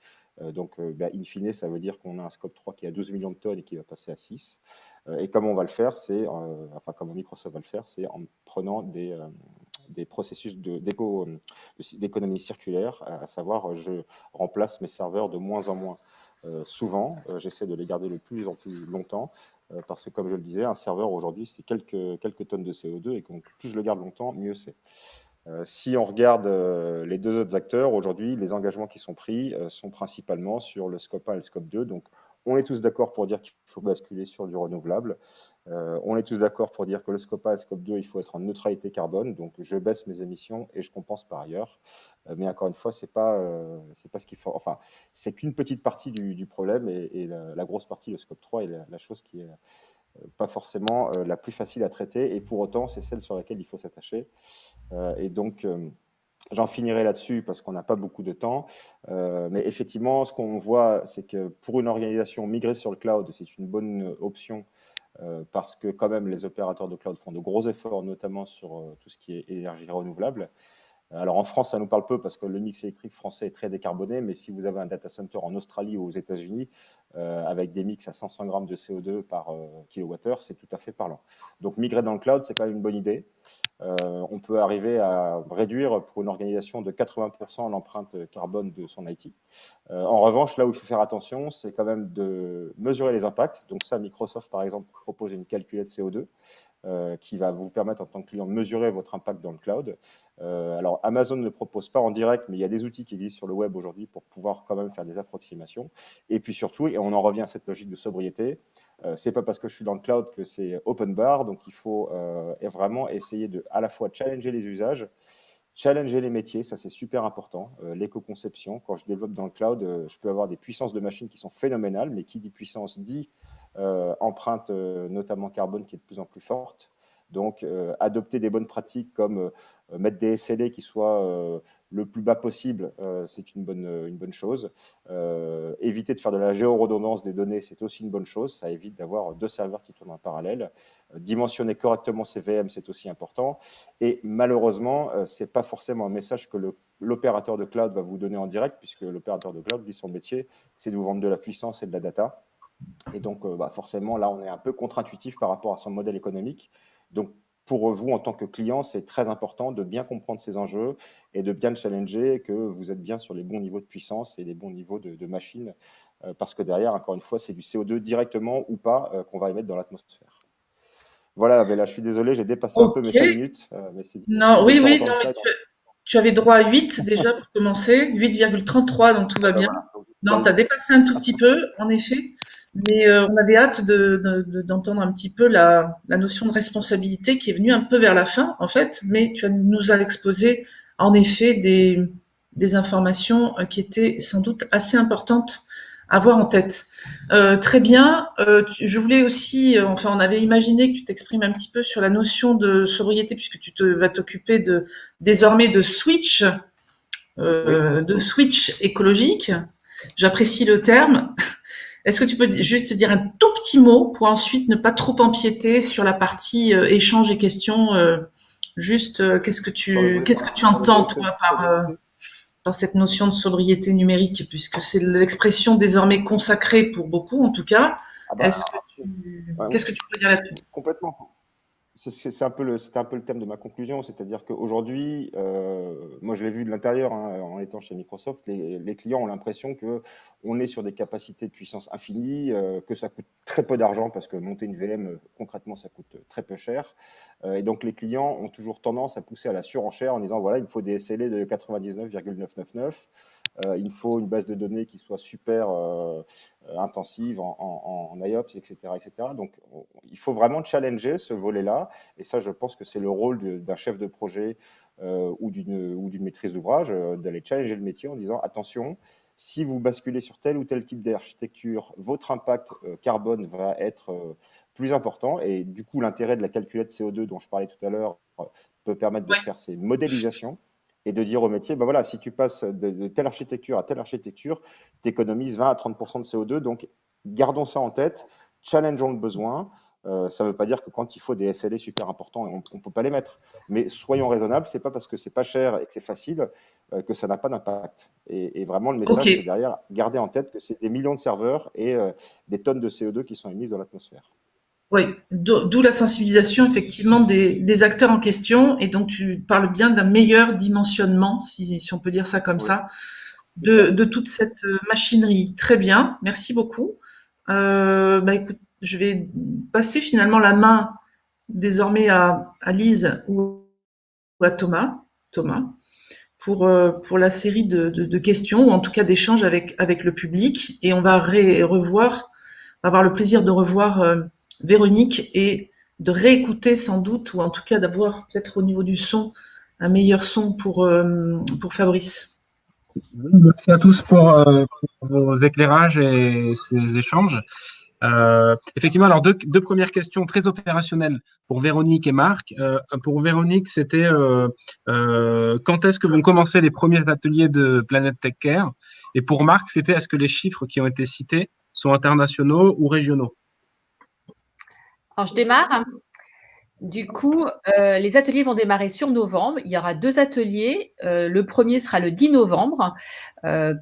Speaker 6: Donc, in fine, ça veut dire qu'on a un scope 3 qui a 12 millions de tonnes et qui va passer à 6. Et comment on va le faire, enfin, comment Microsoft va le faire, c'est en prenant des processus d'économie circulaire, à savoir, je remplace mes serveurs de moins en moins souvent. J'essaie de les garder le plus en plus longtemps, parce que, comme je le disais, un serveur aujourd'hui, c'est quelques tonnes de CO2, et donc plus je le garde longtemps, mieux c'est. Si on regarde les 2 autres acteurs, aujourd'hui, les engagements qui sont pris sont principalement sur le scope 1 et le scope 2. Donc, On est tous d'accord pour dire qu'il faut basculer sur du renouvelable. On est tous d'accord pour dire que le scope 1 et le scope 2, il faut être en neutralité carbone. Donc, je baisse mes émissions et je compense par ailleurs. Mais encore une fois, c'est pas ce qu'il faut. Enfin, c'est qu'une petite partie du problème et la grosse partie, le scope 3, est la chose qui est pas forcément la plus facile à traiter. Et pour autant, c'est celle sur laquelle il faut s'attacher. Et donc, j'en finirai là-dessus parce qu'on n'a pas beaucoup de temps. Mais effectivement, ce qu'on voit, c'est que pour une organisation, migrer sur le cloud, c'est une bonne option parce que quand même, les opérateurs de cloud font de gros efforts, notamment sur tout ce qui est énergie renouvelable. Alors en France, ça nous parle peu parce que le mix électrique français est très décarboné, mais si vous avez un data center en Australie ou aux États-Unis, avec des mix à 500 grammes de CO2 par kilowattheure, c'est tout à fait parlant. Donc migrer dans le cloud, c'est quand même une bonne idée. On peut arriver à réduire pour une organisation de 80% l'empreinte carbone de son IT. En revanche, là où il faut faire attention, c'est quand même de mesurer les impacts. Donc ça, Microsoft, par exemple, propose une calculette CO2 qui va vous permettre en tant que client de mesurer votre impact dans le cloud. Alors Amazon ne propose pas en direct, mais il y a des outils qui existent sur le web aujourd'hui pour pouvoir quand même faire des approximations. Et puis surtout, et on en revient à cette logique de sobriété, c'est pas parce que je suis dans le cloud que c'est open bar, donc il faut vraiment essayer de à la fois challenger les usages, challenger les métiers, ça c'est super important. L'éco-conception, quand je développe dans le cloud, je peux avoir des puissances de machines qui sont phénoménales, mais qui dit puissance dit empreinte notamment carbone qui est de plus en plus forte. Donc adopter des bonnes pratiques comme mettre des SLA qui soient le plus bas possible, c'est une bonne chose. Éviter de faire de la géoredondance des données, c'est aussi une bonne chose. Ça évite d'avoir 2 serveurs qui tournent en parallèle. Dimensionner correctement ces VM, c'est aussi important. Et malheureusement, ce n'est pas forcément un message que l'opérateur de cloud va vous donner en direct, puisque l'opérateur de cloud, lui, son métier, c'est de vous vendre de la puissance et de la data. Et donc, forcément, là, on est un peu contre-intuitif par rapport à son modèle économique. Donc, pour vous, en tant que client, c'est très important de bien comprendre ces enjeux et de bien challenger que vous êtes bien sur les bons niveaux de puissance et les bons niveaux de machines, parce que derrière, encore une fois, c'est du CO2 directement ou pas qu'on va émettre dans l'atmosphère. Voilà, mais là, je suis désolé, j'ai dépassé un peu mes 5
Speaker 2: Ok.
Speaker 6: minutes, mais c'est
Speaker 2: Non,
Speaker 6: difficile
Speaker 2: oui,
Speaker 6: de
Speaker 2: non,
Speaker 6: entendre
Speaker 2: mais
Speaker 6: ça.
Speaker 2: tu avais droit à 8 déjà pour commencer, 8,33, donc tout va bien.
Speaker 6: Voilà, donc,
Speaker 2: Non, tu as dépassé un tout petit peu, en effet, mais on avait hâte d'entendre un petit peu la notion de responsabilité qui est venue un peu vers la fin, en fait, mais nous as exposé, en effet, des informations qui étaient sans doute assez importantes à avoir en tête. Très bien. Je voulais aussi, enfin, on avait imaginé que tu t'exprimes un petit peu sur la notion de sobriété, puisque vas t'occuper désormais de switch, de switch écologique. J'apprécie le terme. Est-ce que tu peux juste dire un tout petit mot pour ensuite ne pas trop empiéter sur la partie échange et questions juste, qu'est-ce que tu entends, toi, par cette notion de sobriété numérique, puisque c'est l'expression désormais consacrée pour beaucoup, en tout cas. Qu'est-ce que tu peux dire là-dessus?
Speaker 6: Complètement. C'était un peu le thème de ma conclusion, c'est-à-dire qu'aujourd'hui, moi je l'ai vu de l'intérieur en étant chez Microsoft, les clients ont l'impression qu'on est sur des capacités de puissance infinies, que ça coûte très peu d'argent parce que monter une VM, concrètement, ça coûte très peu cher. Et donc les clients ont toujours tendance à pousser à la surenchère en disant voilà, il me faut des SLA de 99,999. Il me faut une base de données qui soit super intensive en IOPS, etc., etc. Donc, il faut vraiment challenger ce volet-là. Et ça, je pense que c'est le rôle d'un chef de projet ou d'une maîtrise d'ouvrage, d'aller challenger le métier en disant attention, si vous basculez sur tel ou tel type d'architecture, votre impact carbone va être plus important. Et du coup, l'intérêt de la calculette CO2 dont je parlais tout à l'heure peut permettre de faire ces modélisations et de dire au métier, ben voilà, si tu passes de telle architecture à telle architecture, tu économises 20 à 30% de CO2. Donc, gardons ça en tête, challengeons le besoin. Ça ne veut pas dire que quand il faut des SLA super importants, on ne peut pas les mettre. Mais soyons raisonnables, ce n'est pas parce que c'est pas cher et que c'est facile que ça n'a pas d'impact. Et vraiment, le message, c'est derrière, garder en tête que c'est des millions de serveurs et des tonnes de CO2 qui sont émises dans l'atmosphère.
Speaker 2: Oui, d'où la sensibilisation effectivement des acteurs en question. Et donc, tu parles bien d'un meilleur dimensionnement, si on peut dire ça comme ça, de toute cette machinerie. Très bien, merci beaucoup. Écoute, je vais passer finalement la main désormais à Lise ou à Thomas, pour la série de questions, ou en tout cas d'échanges avec le public. Et on va revoir avoir le plaisir de revoir Véronique et de réécouter sans doute, ou en tout cas d'avoir peut-être au niveau du son un meilleur son pour Fabrice.
Speaker 4: Merci à tous pour vos éclairages et ces échanges. Effectivement, alors deux premières questions très opérationnelles pour Véronique et Marc. Pour Véronique, c'était quand est-ce que vont commencer les premiers ateliers de Planète Tech Care? Et pour Marc, c'était est-ce que les chiffres qui ont été cités sont internationaux ou régionaux?
Speaker 3: Alors, je démarre. Du coup, les ateliers vont démarrer sur novembre. Il y aura 2 ateliers. Le premier sera le 10 novembre.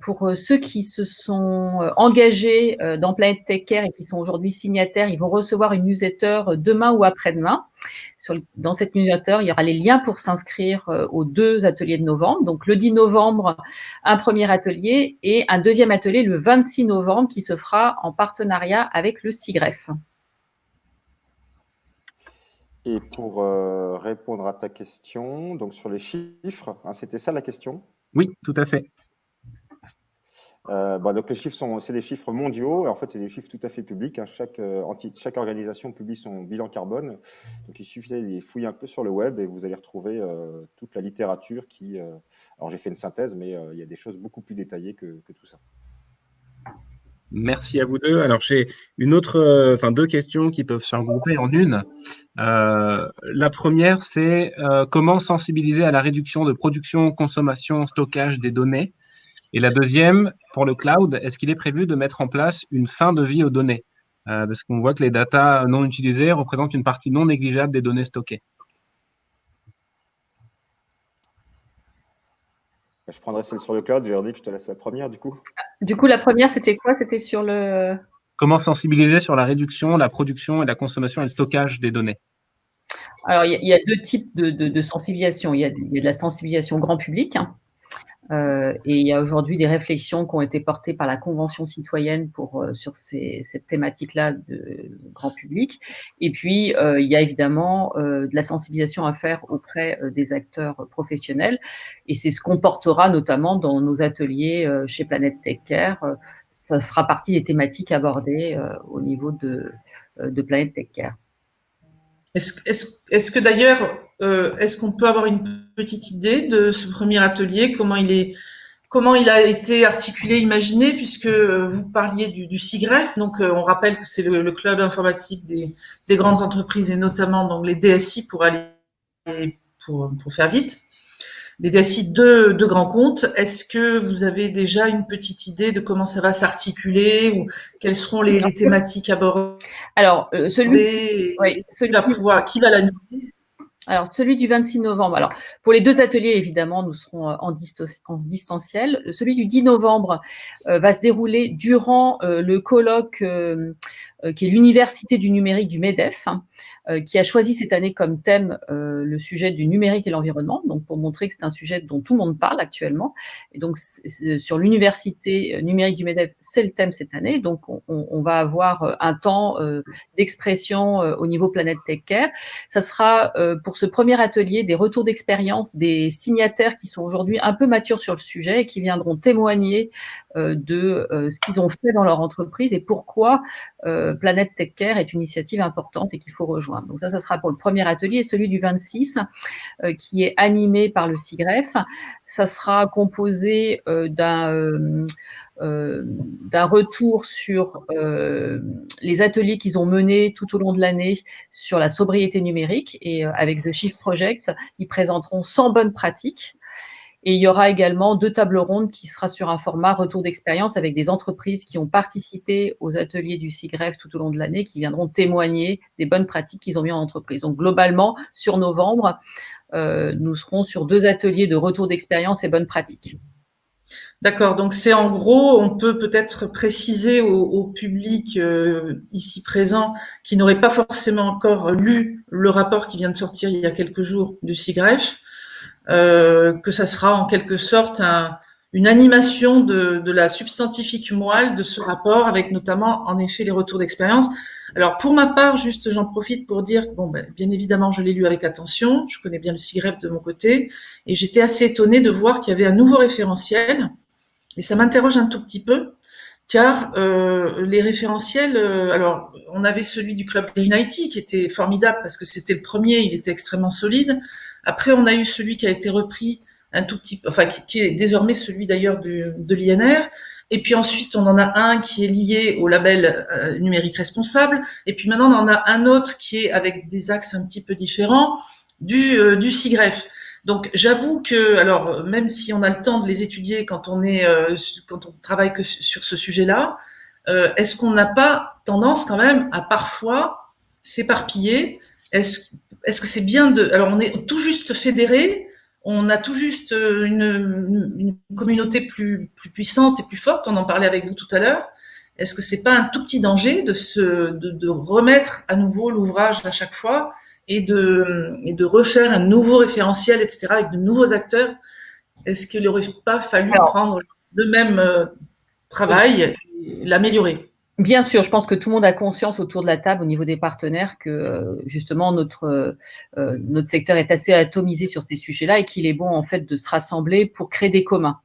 Speaker 3: Pour ceux qui se sont engagés dans Planète Tech Care et qui sont aujourd'hui signataires, ils vont recevoir une newsletter demain ou après-demain. Dans cette newsletter, il y aura les liens pour s'inscrire aux 2 ateliers de novembre. Donc, le 10 novembre, un premier atelier et un deuxième atelier le 26 novembre qui se fera en partenariat avec le SIGREF.
Speaker 6: Et pour répondre à ta question, donc sur les chiffres, hein, c'était ça la question?
Speaker 4: Oui, tout à fait.
Speaker 6: Donc les chiffres c'est des chiffres mondiaux, et en fait c'est des chiffres tout à fait publics, hein. Chaque organisation publie son bilan carbone, donc il suffit d'aller fouiller un peu sur le web et vous allez retrouver toute la littérature qui. Alors j'ai fait une synthèse, mais il y a des choses beaucoup plus détaillées que tout ça.
Speaker 4: Merci à vous deux. Alors, j'ai deux questions qui peuvent se regrouper en une. La première, c'est comment sensibiliser à la réduction de production, consommation, stockage des données. Et la deuxième, pour le cloud, est-ce qu'il est prévu de mettre en place une fin de vie aux données? Parce qu'on voit que les datas non utilisées représentent une partie non négligeable des données stockées.
Speaker 6: Je prendrai celle sur le cloud, Véronique, je te laisse la première du coup.
Speaker 3: Du coup, la première, c'était quoi? C'était sur le…
Speaker 4: Comment sensibiliser sur la réduction, la production et la consommation et le stockage des données?
Speaker 3: Alors, il y a 2 types de sensibilisation. Il y a de la sensibilisation grand public, hein, et il y a aujourd'hui des réflexions qui ont été portées par la Convention citoyenne sur cette thématique-là de grand public. Et puis, il y a évidemment de la sensibilisation à faire auprès des acteurs professionnels. Et c'est ce qu'on portera notamment dans nos ateliers chez Planète Tech Care. Ça fera partie des thématiques abordées au niveau de Planète Tech Care.
Speaker 2: Est-ce que d'ailleurs, est-ce qu'on peut avoir une petite idée de ce premier atelier, comment il a été articulé, imaginé, puisque vous parliez du SIGREF, donc on rappelle que c'est le club informatique des grandes entreprises et notamment donc les DSI pour faire vite. Les DSI de grands comptes, est-ce que vous avez déjà une petite idée de comment ça va s'articuler ou quelles seront les thématiques abordées?
Speaker 3: Alors,
Speaker 2: qui va l'animer?
Speaker 3: Alors, celui du 26 novembre. Alors, pour les 2 ateliers, évidemment, nous serons en distanciel. Celui du 10 novembre va se dérouler durant le colloque qui est l'Université du numérique du MEDEF, qui a choisi cette année comme thème le sujet du numérique et l'environnement, donc pour montrer que c'est un sujet dont tout le monde parle actuellement. Et donc, sur l'Université numérique du MEDEF, c'est le thème cette année. Donc, on va avoir un temps d'expression au niveau Planète Tech Care. Ça sera pour ce premier atelier des retours d'expérience des signataires qui sont aujourd'hui un peu matures sur le sujet et qui viendront témoigner de ce qu'ils ont fait dans leur entreprise et pourquoi Planète Tech Care est une initiative importante et qu'il faut rejoindre. Donc ça sera pour le premier atelier. Et celui du 26, qui est animé par le SIGREF, ça sera composé d'un retour sur les ateliers qu'ils ont menés tout au long de l'année sur la sobriété numérique. Et avec The Shift Project, ils présenteront 100 bonnes pratiques. Et il y aura également 2 tables rondes qui sera sur un format retour d'expérience avec des entreprises qui ont participé aux ateliers du SIGREF tout au long de l'année, qui viendront témoigner des bonnes pratiques qu'ils ont mis en entreprise. Donc globalement, sur novembre, nous serons sur 2 ateliers de retour d'expérience et bonnes pratiques.
Speaker 2: D'accord, donc c'est en gros, on peut peut-être préciser au public ici présent qui n'aurait pas forcément encore lu le rapport qui vient de sortir il y a quelques jours du SIGREF, que ça sera en quelque sorte une animation de la substantifique moelle de ce rapport, avec notamment en effet les retours d'expérience. Alors pour ma part, juste j'en profite pour dire que bien évidemment je l'ai lu avec attention, je connais bien le SIGREF de mon côté, et j'étais assez étonnée de voir qu'il y avait un nouveau référentiel, et ça m'interroge un tout petit peu, car les référentiels, alors on avait celui du club Green IT qui était formidable parce que c'était le premier, il était extrêmement solide. Après, on a eu celui qui a été repris un tout petit peu, enfin qui est désormais celui d'ailleurs de l'INR. Et puis ensuite, on en a un qui est lié au label numérique responsable. Et puis maintenant, on en a un autre qui est avec des axes un petit peu différents du SIGREF. Donc j'avoue que, alors même si on a le temps de les étudier quand on travaille que sur ce sujet-là, est-ce qu'on n'a pas tendance quand même à parfois s'éparpiller? Est-ce que c'est bien de, alors on est tout juste fédéré, on a tout juste une communauté plus puissante et plus forte. On en parlait avec vous tout à l'heure. Est-ce que c'est pas un tout petit danger de remettre à nouveau l'ouvrage à chaque fois et de refaire un nouveau référentiel, etc., avec de nouveaux acteurs? Est-ce qu'il n'aurait pas fallu prendre le même travail et l'améliorer?
Speaker 3: Bien sûr, je pense que tout le monde a conscience autour de la table au niveau des partenaires que justement notre secteur est assez atomisé sur ces sujets-là et qu'il est bon en fait de se rassembler pour créer des communs.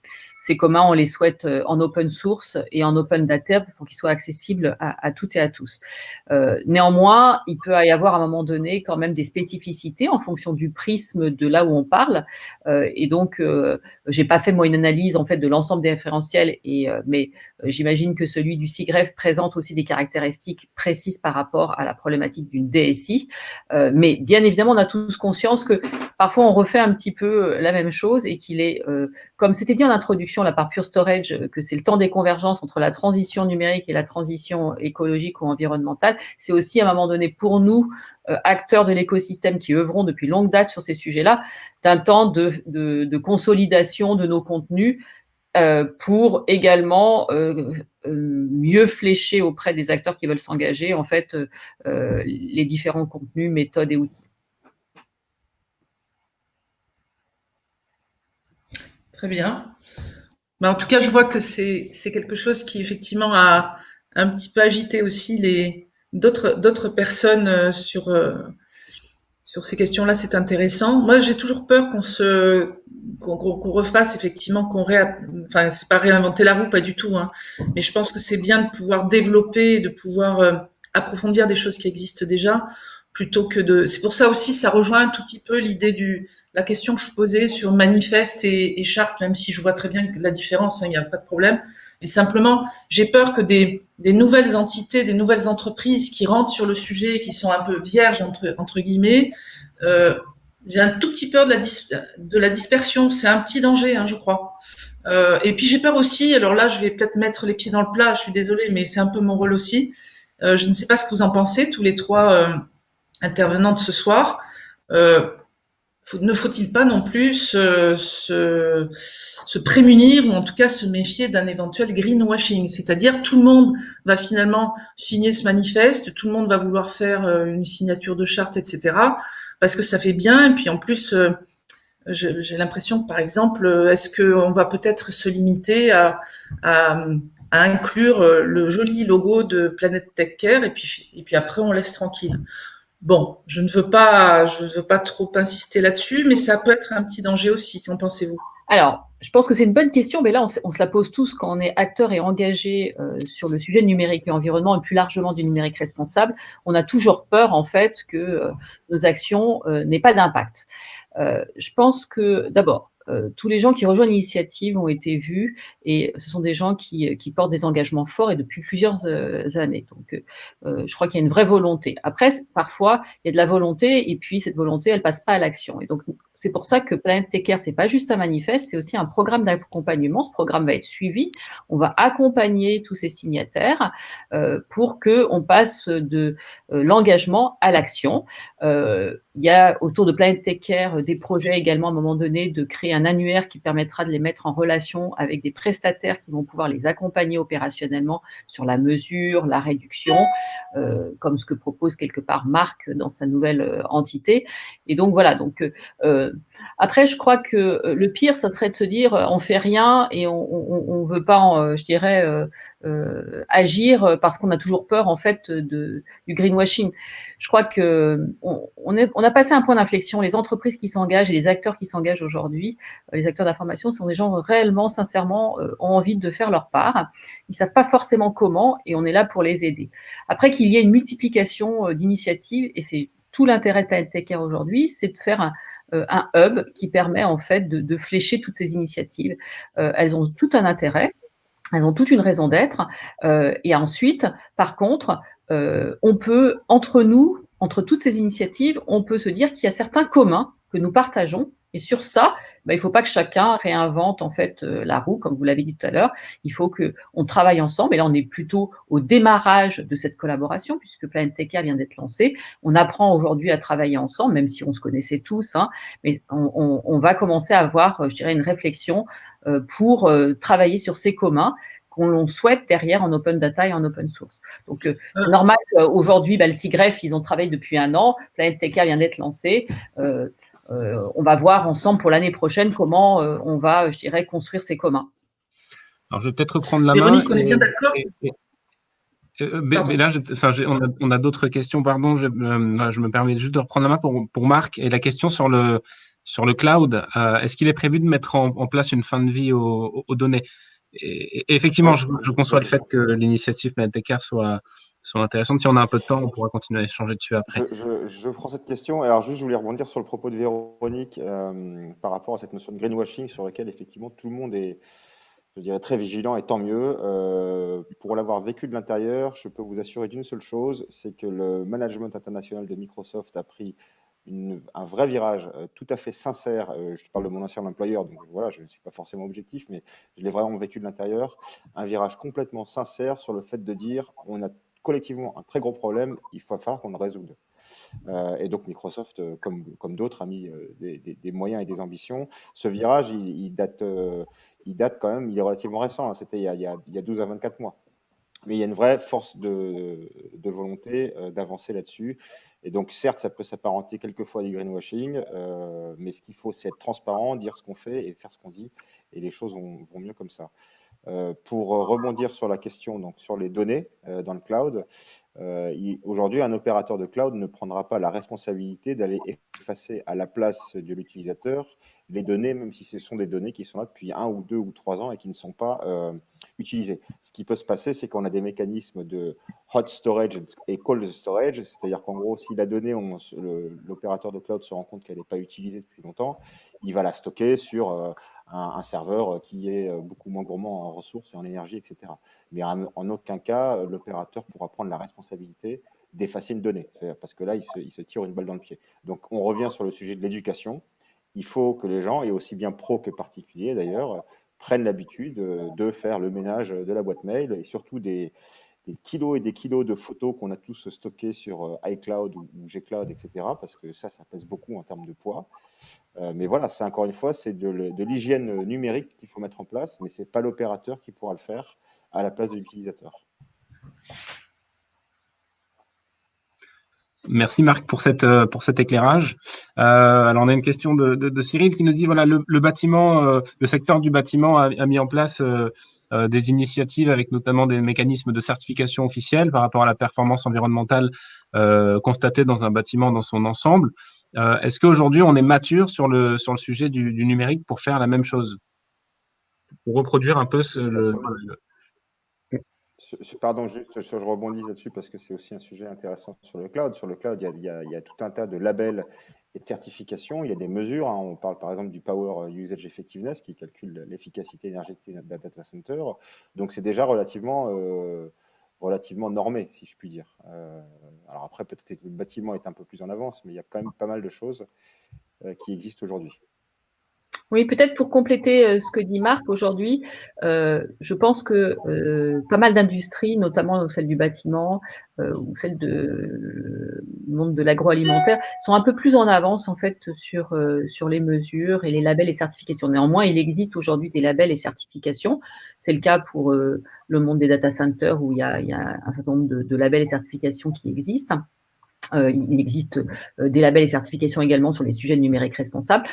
Speaker 3: Ces communs, on les souhaite en open source et en open data pour qu'ils soient accessibles à toutes et à tous. Néanmoins, il peut y avoir à un moment donné quand même des spécificités en fonction du prisme de là où on parle. Et donc, j'ai pas fait moi une analyse en fait de l'ensemble des référentiels, mais j'imagine que celui du SIGREF présente aussi des caractéristiques précises par rapport à la problématique d'une DSI. Mais bien évidemment, on a tous conscience que parfois on refait un petit peu la même chose et qu'il est, comme c'était dit en introduction, là par Pure Storage, que c'est le temps des convergences entre la transition numérique et la transition écologique ou environnementale. C'est aussi à un moment donné pour nous, acteurs de l'écosystème qui œuvront depuis longue date sur ces sujets-là, d'un temps de consolidation de nos contenus pour également mieux flécher auprès des acteurs qui veulent s'engager en fait les différents contenus, méthodes et outils.
Speaker 2: Très bien. En tout cas, je vois que c'est quelque chose qui effectivement a un petit peu agité aussi d'autres personnes sur ces questions-là. C'est intéressant. Moi, j'ai toujours peur qu'on refasse effectivement, enfin, c'est pas réinventer la roue, pas du tout, hein. Mais je pense que c'est bien de pouvoir développer, de pouvoir approfondir des choses qui existent déjà, plutôt que de. C'est pour ça aussi, ça rejoint un tout petit peu l'idée la question que je posais sur manifeste et charte, même si je vois très bien la différence, hein, il n'y a pas de problème. Mais simplement, j'ai peur que des nouvelles entités, des nouvelles entreprises qui rentrent sur le sujet, qui sont un peu vierges entre guillemets, j'ai un tout petit peur de la dispersion. C'est un petit danger, hein, je crois. Et puis j'ai peur aussi. Alors là, je vais peut-être mettre les pieds dans le plat. Je suis désolée, mais c'est un peu mon rôle aussi. Je ne sais pas ce que vous en pensez, tous les trois intervenants de ce soir. Ne faut-il pas non plus se prémunir ou en tout cas se méfier d'un éventuel greenwashing? C'est-à-dire tout le monde va finalement signer ce manifeste, tout le monde va vouloir faire une signature de charte, etc. parce que ça fait bien. Et puis en plus, j'ai l'impression que par exemple, est-ce qu'on va peut-être se limiter à inclure le joli logo de Planète Tech Care et puis après on laisse tranquille? Bon, je ne veux pas trop insister là-dessus, mais ça peut être un petit danger aussi. Qu'en pensez-vous?
Speaker 3: Alors, je pense que c'est une bonne question, mais là, on se la pose tous quand on est acteur et engagé sur le sujet numérique et environnement et plus largement du numérique responsable. On a toujours peur, en fait, que nos actions n'aient pas d'impact. Je pense que, d'abord, tous les gens qui rejoignent l'initiative ont été vus et ce sont des gens qui portent des engagements forts et depuis plusieurs années. Donc, je crois qu'il y a une vraie volonté. Après, parfois, il y a de la volonté et puis cette volonté, elle passe pas à l'action. Et donc, c'est pour ça que Planète Tech Care, c'est pas juste un manifeste, c'est aussi un programme d'accompagnement. Ce programme va être suivi. On va accompagner tous ces signataires pour que on passe de l'engagement à l'action. Il y a autour de Planète Tech Care des projets également à un moment donné de créer un annuaire qui permettra de les mettre en relation avec des prestataires qui vont pouvoir les accompagner opérationnellement sur la mesure, la réduction, comme ce que propose quelque part Marc dans sa nouvelle entité. Et donc voilà, donc Après, je crois que le pire, ça serait de se dire on fait rien et on veut pas, je dirais, agir parce qu'on a toujours peur en fait du greenwashing. Je crois que on a passé un point d'inflexion. Les entreprises qui s'engagent et les acteurs qui s'engagent aujourd'hui, les acteurs d'information, sont des gens réellement, sincèrement, ont envie de faire leur part. Ils savent pas forcément comment et on est là pour les aider. Après qu'il y ait une multiplication d'initiatives, et c'est tout l'intérêt de Planet Tech Care aujourd'hui, c'est de faire un hub qui permet en fait de flécher toutes ces initiatives. Elles ont tout un intérêt, elles ont toute une raison d'être. Et ensuite, par contre, on peut, entre nous, entre toutes ces initiatives, on peut se dire qu'il y a certains communs que nous partageons. Et sur ça, il ne faut pas que chacun réinvente en fait la roue, comme vous l'avez dit tout à l'heure. Il faut qu'on travaille ensemble. Et là, on est plutôt au démarrage de cette collaboration, puisque Planet Tech Care vient d'être lancé. On apprend aujourd'hui à travailler ensemble, même si on se connaissait tous, hein, mais on va commencer à avoir, je dirais, une réflexion pour travailler sur ces communs qu'on souhaite derrière en open data et en open source. Donc, normal, aujourd'hui, le SIGREF, ils ont travaillé depuis 1 an. Planet Tech Care vient d'être lancé. On va voir ensemble pour l'année prochaine comment on va, je dirais, construire ces communs.
Speaker 4: Alors, je vais peut-être reprendre la
Speaker 2: Véronique,
Speaker 4: main.
Speaker 2: on est bien d'accord.
Speaker 4: Mais là, on a d'autres questions, pardon. Je me permets juste de reprendre la main pour Marc. Et la question sur le cloud, est-ce qu'il est prévu de mettre en place une fin de vie aux données? Et effectivement, je conçois le fait que l'initiative Planet Tech Care soit intéressante. Si on a un peu de temps, on pourra continuer à échanger dessus après.
Speaker 6: Je prends cette question. Alors, juste, je voulais rebondir sur le propos de Véronique par rapport à cette notion de greenwashing sur laquelle, effectivement, tout le monde est, je dirais, très vigilant, et tant mieux. Pour l'avoir vécu de l'intérieur, je peux vous assurer d'une seule chose, c'est que le management international de Microsoft a pris un vrai virage tout à fait sincère. Je te parle de mon ancien employeur, donc voilà, je ne suis pas forcément objectif, mais je l'ai vraiment vécu de l'intérieur. Un virage complètement sincère sur le fait de dire on a collectivement un très gros problème, il va falloir qu'on le résolve. Et donc Microsoft, comme d'autres, a mis des moyens et des ambitions. Ce virage, il date quand même, il est relativement récent, hein. C'était il y a 12 à 24 mois. Mais il y a une vraie force de volonté d'avancer là-dessus. Et donc, certes, ça peut s'apparenter quelquefois à du greenwashing, mais ce qu'il faut, c'est être transparent, dire ce qu'on fait et faire ce qu'on dit. Et les choses vont mieux comme ça. Pour rebondir sur la question, donc sur les données dans le cloud, aujourd'hui, un opérateur de cloud ne prendra pas la responsabilité d'aller effacer à la place de l'utilisateur les données, même si ce sont des données qui sont là depuis 1 ou 2 ou 3 ans et qui ne sont pas utilisées. Ce qui peut se passer, c'est qu'on a des mécanismes de hot storage et cold storage, c'est-à-dire qu'en gros, si la donnée, l'opérateur de cloud se rend compte qu'elle n'est pas utilisée depuis longtemps, il va la stocker sur un serveur qui est beaucoup moins gourmand en ressources et en énergie, etc. Mais en aucun cas, l'opérateur pourra prendre la responsabilité d'effacer une donnée, parce que là, il se tire une balle dans le pied. Donc, on revient sur le sujet de l'éducation. Il faut que les gens, et aussi bien pros que particuliers d'ailleurs, prennent l'habitude de faire le ménage de la boîte mail, et surtout des kilos et des kilos de photos qu'on a tous stockées sur iCloud ou Gcloud, etc. Parce que ça pèse beaucoup en termes de poids. Mais voilà, c'est encore une fois, c'est de l'hygiène numérique qu'il faut mettre en place, mais ce n'est pas l'opérateur qui pourra le faire à la place de l'utilisateur.
Speaker 4: Merci Marc pour cet éclairage. Alors on a une question de Cyril qui nous dit voilà le bâtiment, le secteur du bâtiment a mis en place des initiatives avec notamment des mécanismes de certification officielle par rapport à la performance environnementale constatée dans un bâtiment dans son ensemble. Est-ce qu'aujourd'hui on est mature sur le sujet du numérique pour faire la même chose, pour reproduire un peu
Speaker 6: Pardon, juste, je rebondis là-dessus parce que c'est aussi un sujet intéressant sur le cloud. Sur le cloud, il y a tout un tas de labels et de certifications. Il y a des mesures, hein. On parle par exemple du Power Usage Effectiveness qui calcule l'efficacité énergétique d'un data center. Donc c'est déjà relativement normé, si je puis dire. Alors après, peut-être que le bâtiment est un peu plus en avance, mais il y a quand même pas mal de choses qui existent aujourd'hui.
Speaker 3: Oui, peut-être pour compléter ce que dit Marc aujourd'hui, je pense que pas mal d'industries, notamment celle du bâtiment ou celle du monde de l'agroalimentaire, sont un peu plus en avance en fait sur les mesures et les labels et certifications. Néanmoins, il existe aujourd'hui des labels et certifications. C'est le cas pour le monde des data centers où il y a un certain nombre de labels et certifications qui existent. Il existe des labels et certifications également sur les sujets de numérique responsable.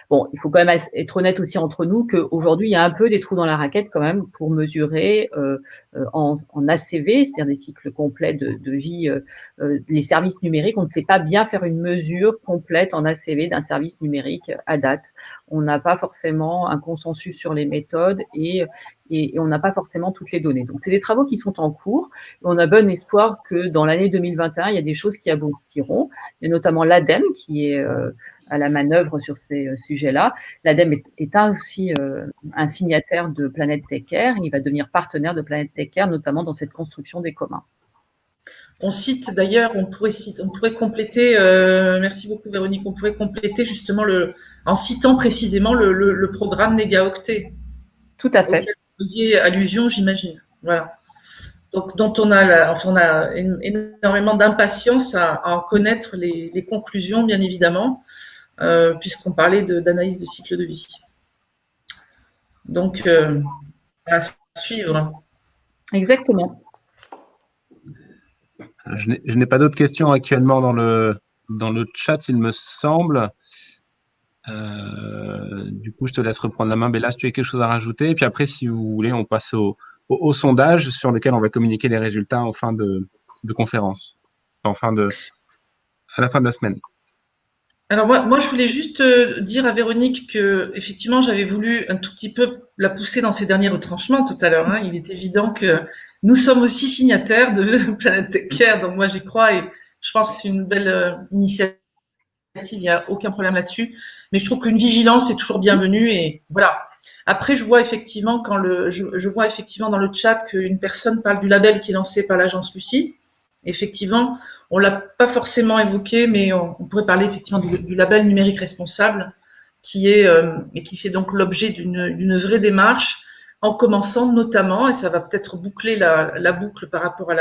Speaker 3: Bon, il faut quand même être honnête aussi entre nous qu'aujourd'hui, il y a un peu des trous dans la raquette quand même pour mesurer en ACV, c'est-à-dire des cycles complets de vie, les services numériques. On ne sait pas bien faire une mesure complète en ACV d'un service numérique à date. On n'a pas forcément un consensus sur les méthodes et on n'a pas forcément toutes les données. Donc, c'est des travaux qui sont en cours. Et on a bon espoir que dans l'année 2021, il y a des choses qui aboutiront. Il y a notamment l'ADEME qui est à la manœuvre sur ces sujets-là. L'ADEME est aussi un signataire de Planète Tech Care. Il va devenir partenaire de Planète Tech Care, notamment dans cette construction des communs.
Speaker 2: On cite d'ailleurs, on pourrait compléter, merci beaucoup Véronique, on pourrait compléter justement en citant précisément le programme NegaOctet.
Speaker 3: Tout à fait.
Speaker 2: Auquel vous faisiez allusion, j'imagine. Voilà. Donc, dont on a énormément d'impatience à en connaître les conclusions, bien évidemment, puisqu'on parlait d'analyse de cycle de vie. Donc, à suivre.
Speaker 3: Exactement.
Speaker 4: Je n'ai pas d'autres questions actuellement dans le chat, il me semble. Du coup, je te laisse reprendre la main. Béla, si tu as quelque chose à rajouter. Et puis après, si vous voulez, on passe au sondage sur lequel on va communiquer les résultats en fin de conférence, à la fin de la semaine.
Speaker 2: Alors moi, je voulais juste dire à Véronique que effectivement, j'avais voulu un tout petit peu la pousser dans ses derniers retranchements tout à l'heure. Hein. Il est évident que nous sommes aussi signataires de Planète Tech Care, donc moi j'y crois et je pense que c'est une belle initiative. Il n'y a aucun problème là-dessus. Mais je trouve qu'une vigilance est toujours bienvenue et voilà. Après, je vois effectivement je vois effectivement dans le chat qu'une personne parle du label qui est lancé par l'agence Lucie. Effectivement, on l'a pas forcément évoqué, mais on pourrait parler effectivement du label numérique responsable, qui est et qui fait donc l'objet d'une vraie démarche, en commençant notamment, et ça va peut-être boucler la boucle par rapport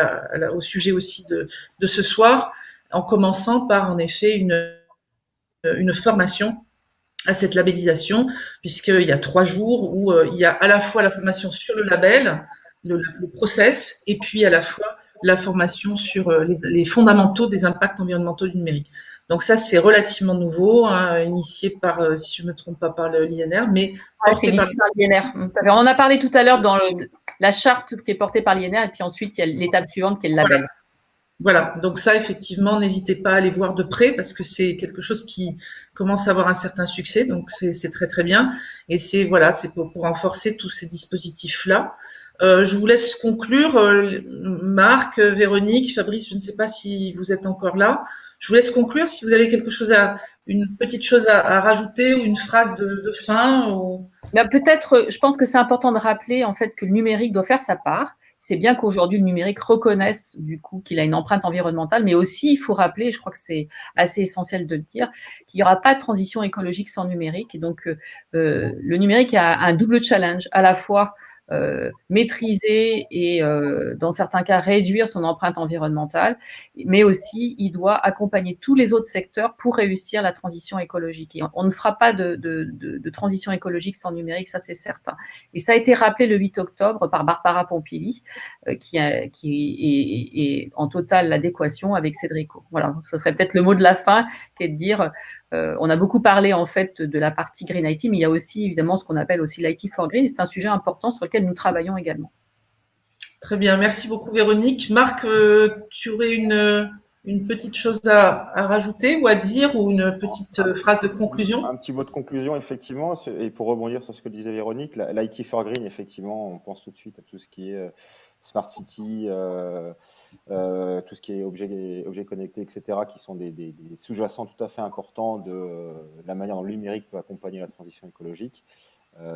Speaker 2: au sujet aussi de ce soir, en commençant par en effet une formation à cette labellisation, puisqu'il y a 3 jours où il y a à la fois la formation sur le label, le process, et puis à la fois la formation sur les fondamentaux des impacts environnementaux du numérique. Donc ça, c'est relativement nouveau, hein, initié par, si je ne me trompe pas, par l'INR, mais porté par
Speaker 3: l'INR. On en a parlé tout à l'heure dans la charte qui est portée par l'INR, et puis ensuite, il y a l'étape suivante qui est le label.
Speaker 2: Voilà, donc ça, effectivement, n'hésitez pas à aller voir de près parce que c'est quelque chose qui commence à avoir un certain succès, donc c'est très très bien. Et c'est pour renforcer tous ces dispositifs-là. Je vous laisse conclure, Marc, Véronique, Fabrice, je ne sais pas si vous êtes encore là. Je vous laisse conclure si vous avez une petite chose à rajouter ou une phrase de fin. Ou...
Speaker 3: Peut-être, je pense que c'est important de rappeler en fait que le numérique doit faire sa part. C'est bien qu'aujourd'hui, le numérique reconnaisse du coup qu'il a une empreinte environnementale, mais aussi, il faut rappeler, je crois que c'est assez essentiel de le dire, qu'il n'y aura pas de transition écologique sans numérique. Et donc, le numérique a un double challenge, à la fois maîtriser et dans certains cas réduire son empreinte environnementale, mais aussi il doit accompagner tous les autres secteurs pour réussir la transition écologique. Et on ne fera pas de transition écologique sans numérique, ça c'est certain. Et ça a été rappelé le 8 octobre par Barbara Pompili, qui est en totale adéquation avec Cédrico. Voilà, ce serait peut-être le mot de la fin, qui est de dire on a beaucoup parlé en fait de la partie Green IT, mais il y a aussi évidemment ce qu'on appelle aussi l'IT for Green, et c'est un sujet important sur lequel nous travaillons également.
Speaker 2: Très bien, merci beaucoup Véronique. Marc, tu aurais une petite chose à rajouter ou à dire ou une petite phrase de conclusion?
Speaker 6: Un petit mot de conclusion, effectivement, et pour rebondir sur ce que disait Véronique, l'IT for Green, effectivement, on pense tout de suite à tout ce qui est Smart City, tout ce qui est objets connectés, etc., qui sont des sous-jacents tout à fait importants de la manière dont le numérique peut accompagner la transition écologique.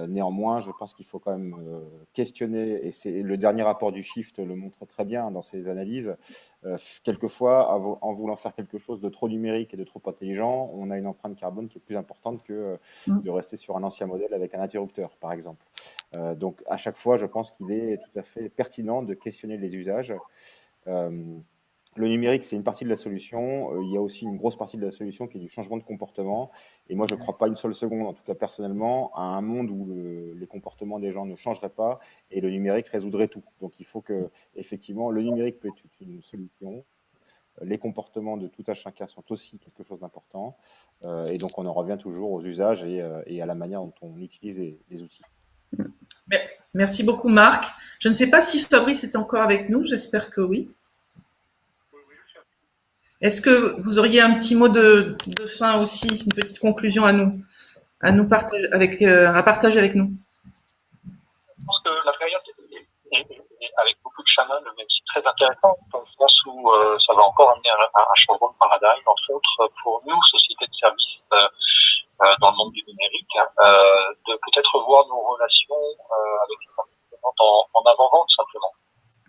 Speaker 6: Néanmoins, je pense qu'il faut quand même questionner, et le dernier rapport du Shift le montre très bien dans ses analyses, quelquefois, en voulant faire quelque chose de trop numérique et de trop intelligent, on a une empreinte carbone qui est plus importante que de rester sur un ancien modèle avec un interrupteur, par exemple. Donc, à chaque fois, je pense qu'il est tout à fait pertinent de questionner les usages. Le numérique, c'est une partie de la solution. Il y a aussi une grosse partie de la solution qui est du changement de comportement. Et moi, je ne crois pas une seule seconde, en tout cas personnellement, à un monde où les comportements des gens ne changeraient pas et le numérique résoudrait tout. Donc, il faut que, effectivement, le numérique peut être une solution. les comportements de tout un chacun sont aussi quelque chose d'important. Et donc, on en revient toujours aux usages et à la manière dont on utilise les outils.
Speaker 2: Merci beaucoup, Marc. Je ne sais pas si Fabrice est encore avec nous. J'espère que oui. Est-ce que vous auriez un petit mot de fin aussi, une petite conclusion à partager avec nous?
Speaker 5: Je pense que la période est avec beaucoup de challenge, mais aussi très intéressante, dans le sens où ça va encore amener un changement de paradigme, entre autres pour nous, sociétés de services dans le monde du numérique, de peut-être revoir nos relations avec les participants en avant-vente simplement.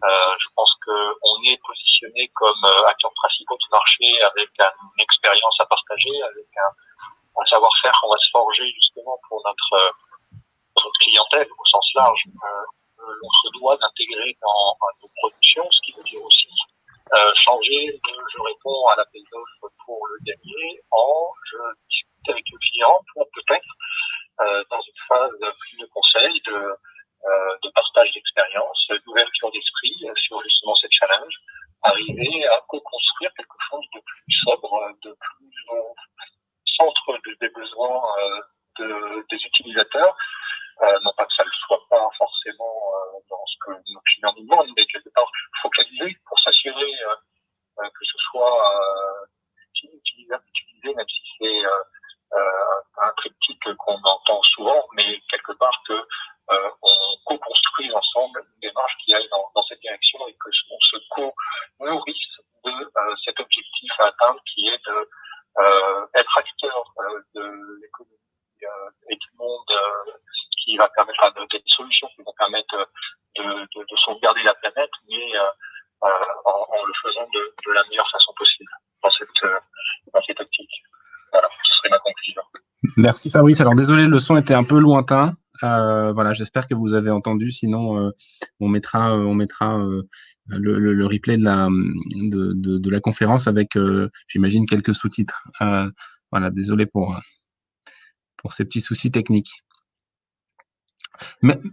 Speaker 5: Je pense qu'on est positionné comme acteurs principaux du marché avec une expérience à partager, avec un savoir-faire qu'on va se forger justement pour notre clientèle au sens large. On se doit d'intégrer dans nos productions, ce qui veut dire aussi changer de je réponds à l'appel d'offres pour le gagner je discute avec le client pour peut-être dans une phase plus de conseil, de partage d'expérience, d'ouverture d'esprit sur justement ces challenges, arriver à co-construire quelque chose de plus sobre, de plus centre des besoins des utilisateurs. Non pas que ça ne soit pas forcément dans ce que nos clients nous demandent, mais quelque part focaliser pour s'assurer que ce soit utilisé, même si c'est un triptyque qu'on entend souvent, mais quelque part que on co-construit ensemble une démarche qui aille dans cette direction et que on se co-nourrisse de cet objectif à atteindre qui est de être acteur de l'économie et du monde qui va permettre des solutions qui vont permettre de sauvegarder la planète, mais en le faisant de la meilleure façon possible dans cette optique. Voilà, ce serait ma conclusion.
Speaker 4: Merci Fabrice. Alors désolé, le son était un peu lointain. Voilà, j'espère que vous avez entendu. Sinon, on mettra le replay de la conférence avec, j'imagine, quelques sous-titres. Voilà, désolé pour ces petits soucis techniques.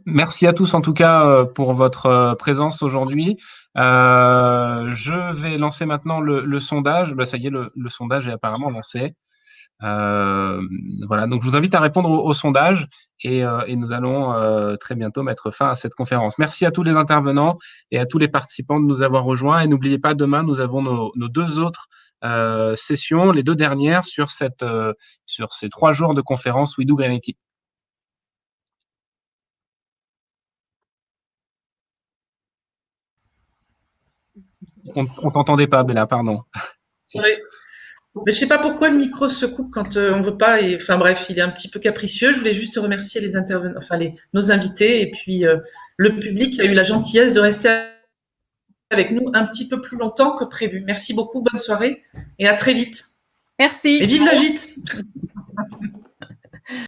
Speaker 4: Merci à tous en tout cas pour votre présence aujourd'hui. Je vais lancer maintenant le sondage. Ça y est, le sondage est apparemment lancé. Voilà, donc je vous invite à répondre au sondage et nous allons très bientôt mettre fin à cette conférence. Merci à tous les intervenants et à tous les participants de nous avoir rejoints. Et n'oubliez pas, demain, nous avons nos deux autres sessions, les deux dernières sur ces 3 jours de conférence We Do Granity. On t'entendait pas, Bella, pardon.
Speaker 2: Oui. Mais je sais pas pourquoi le micro se coupe quand on veut pas. Enfin bref, il est un petit peu capricieux. Je voulais juste remercier les intervenants, enfin nos invités et puis le public qui a eu la gentillesse de rester avec nous un petit peu plus longtemps que prévu. Merci beaucoup, bonne soirée et à très vite.
Speaker 3: Merci.
Speaker 2: Et vive la gîte.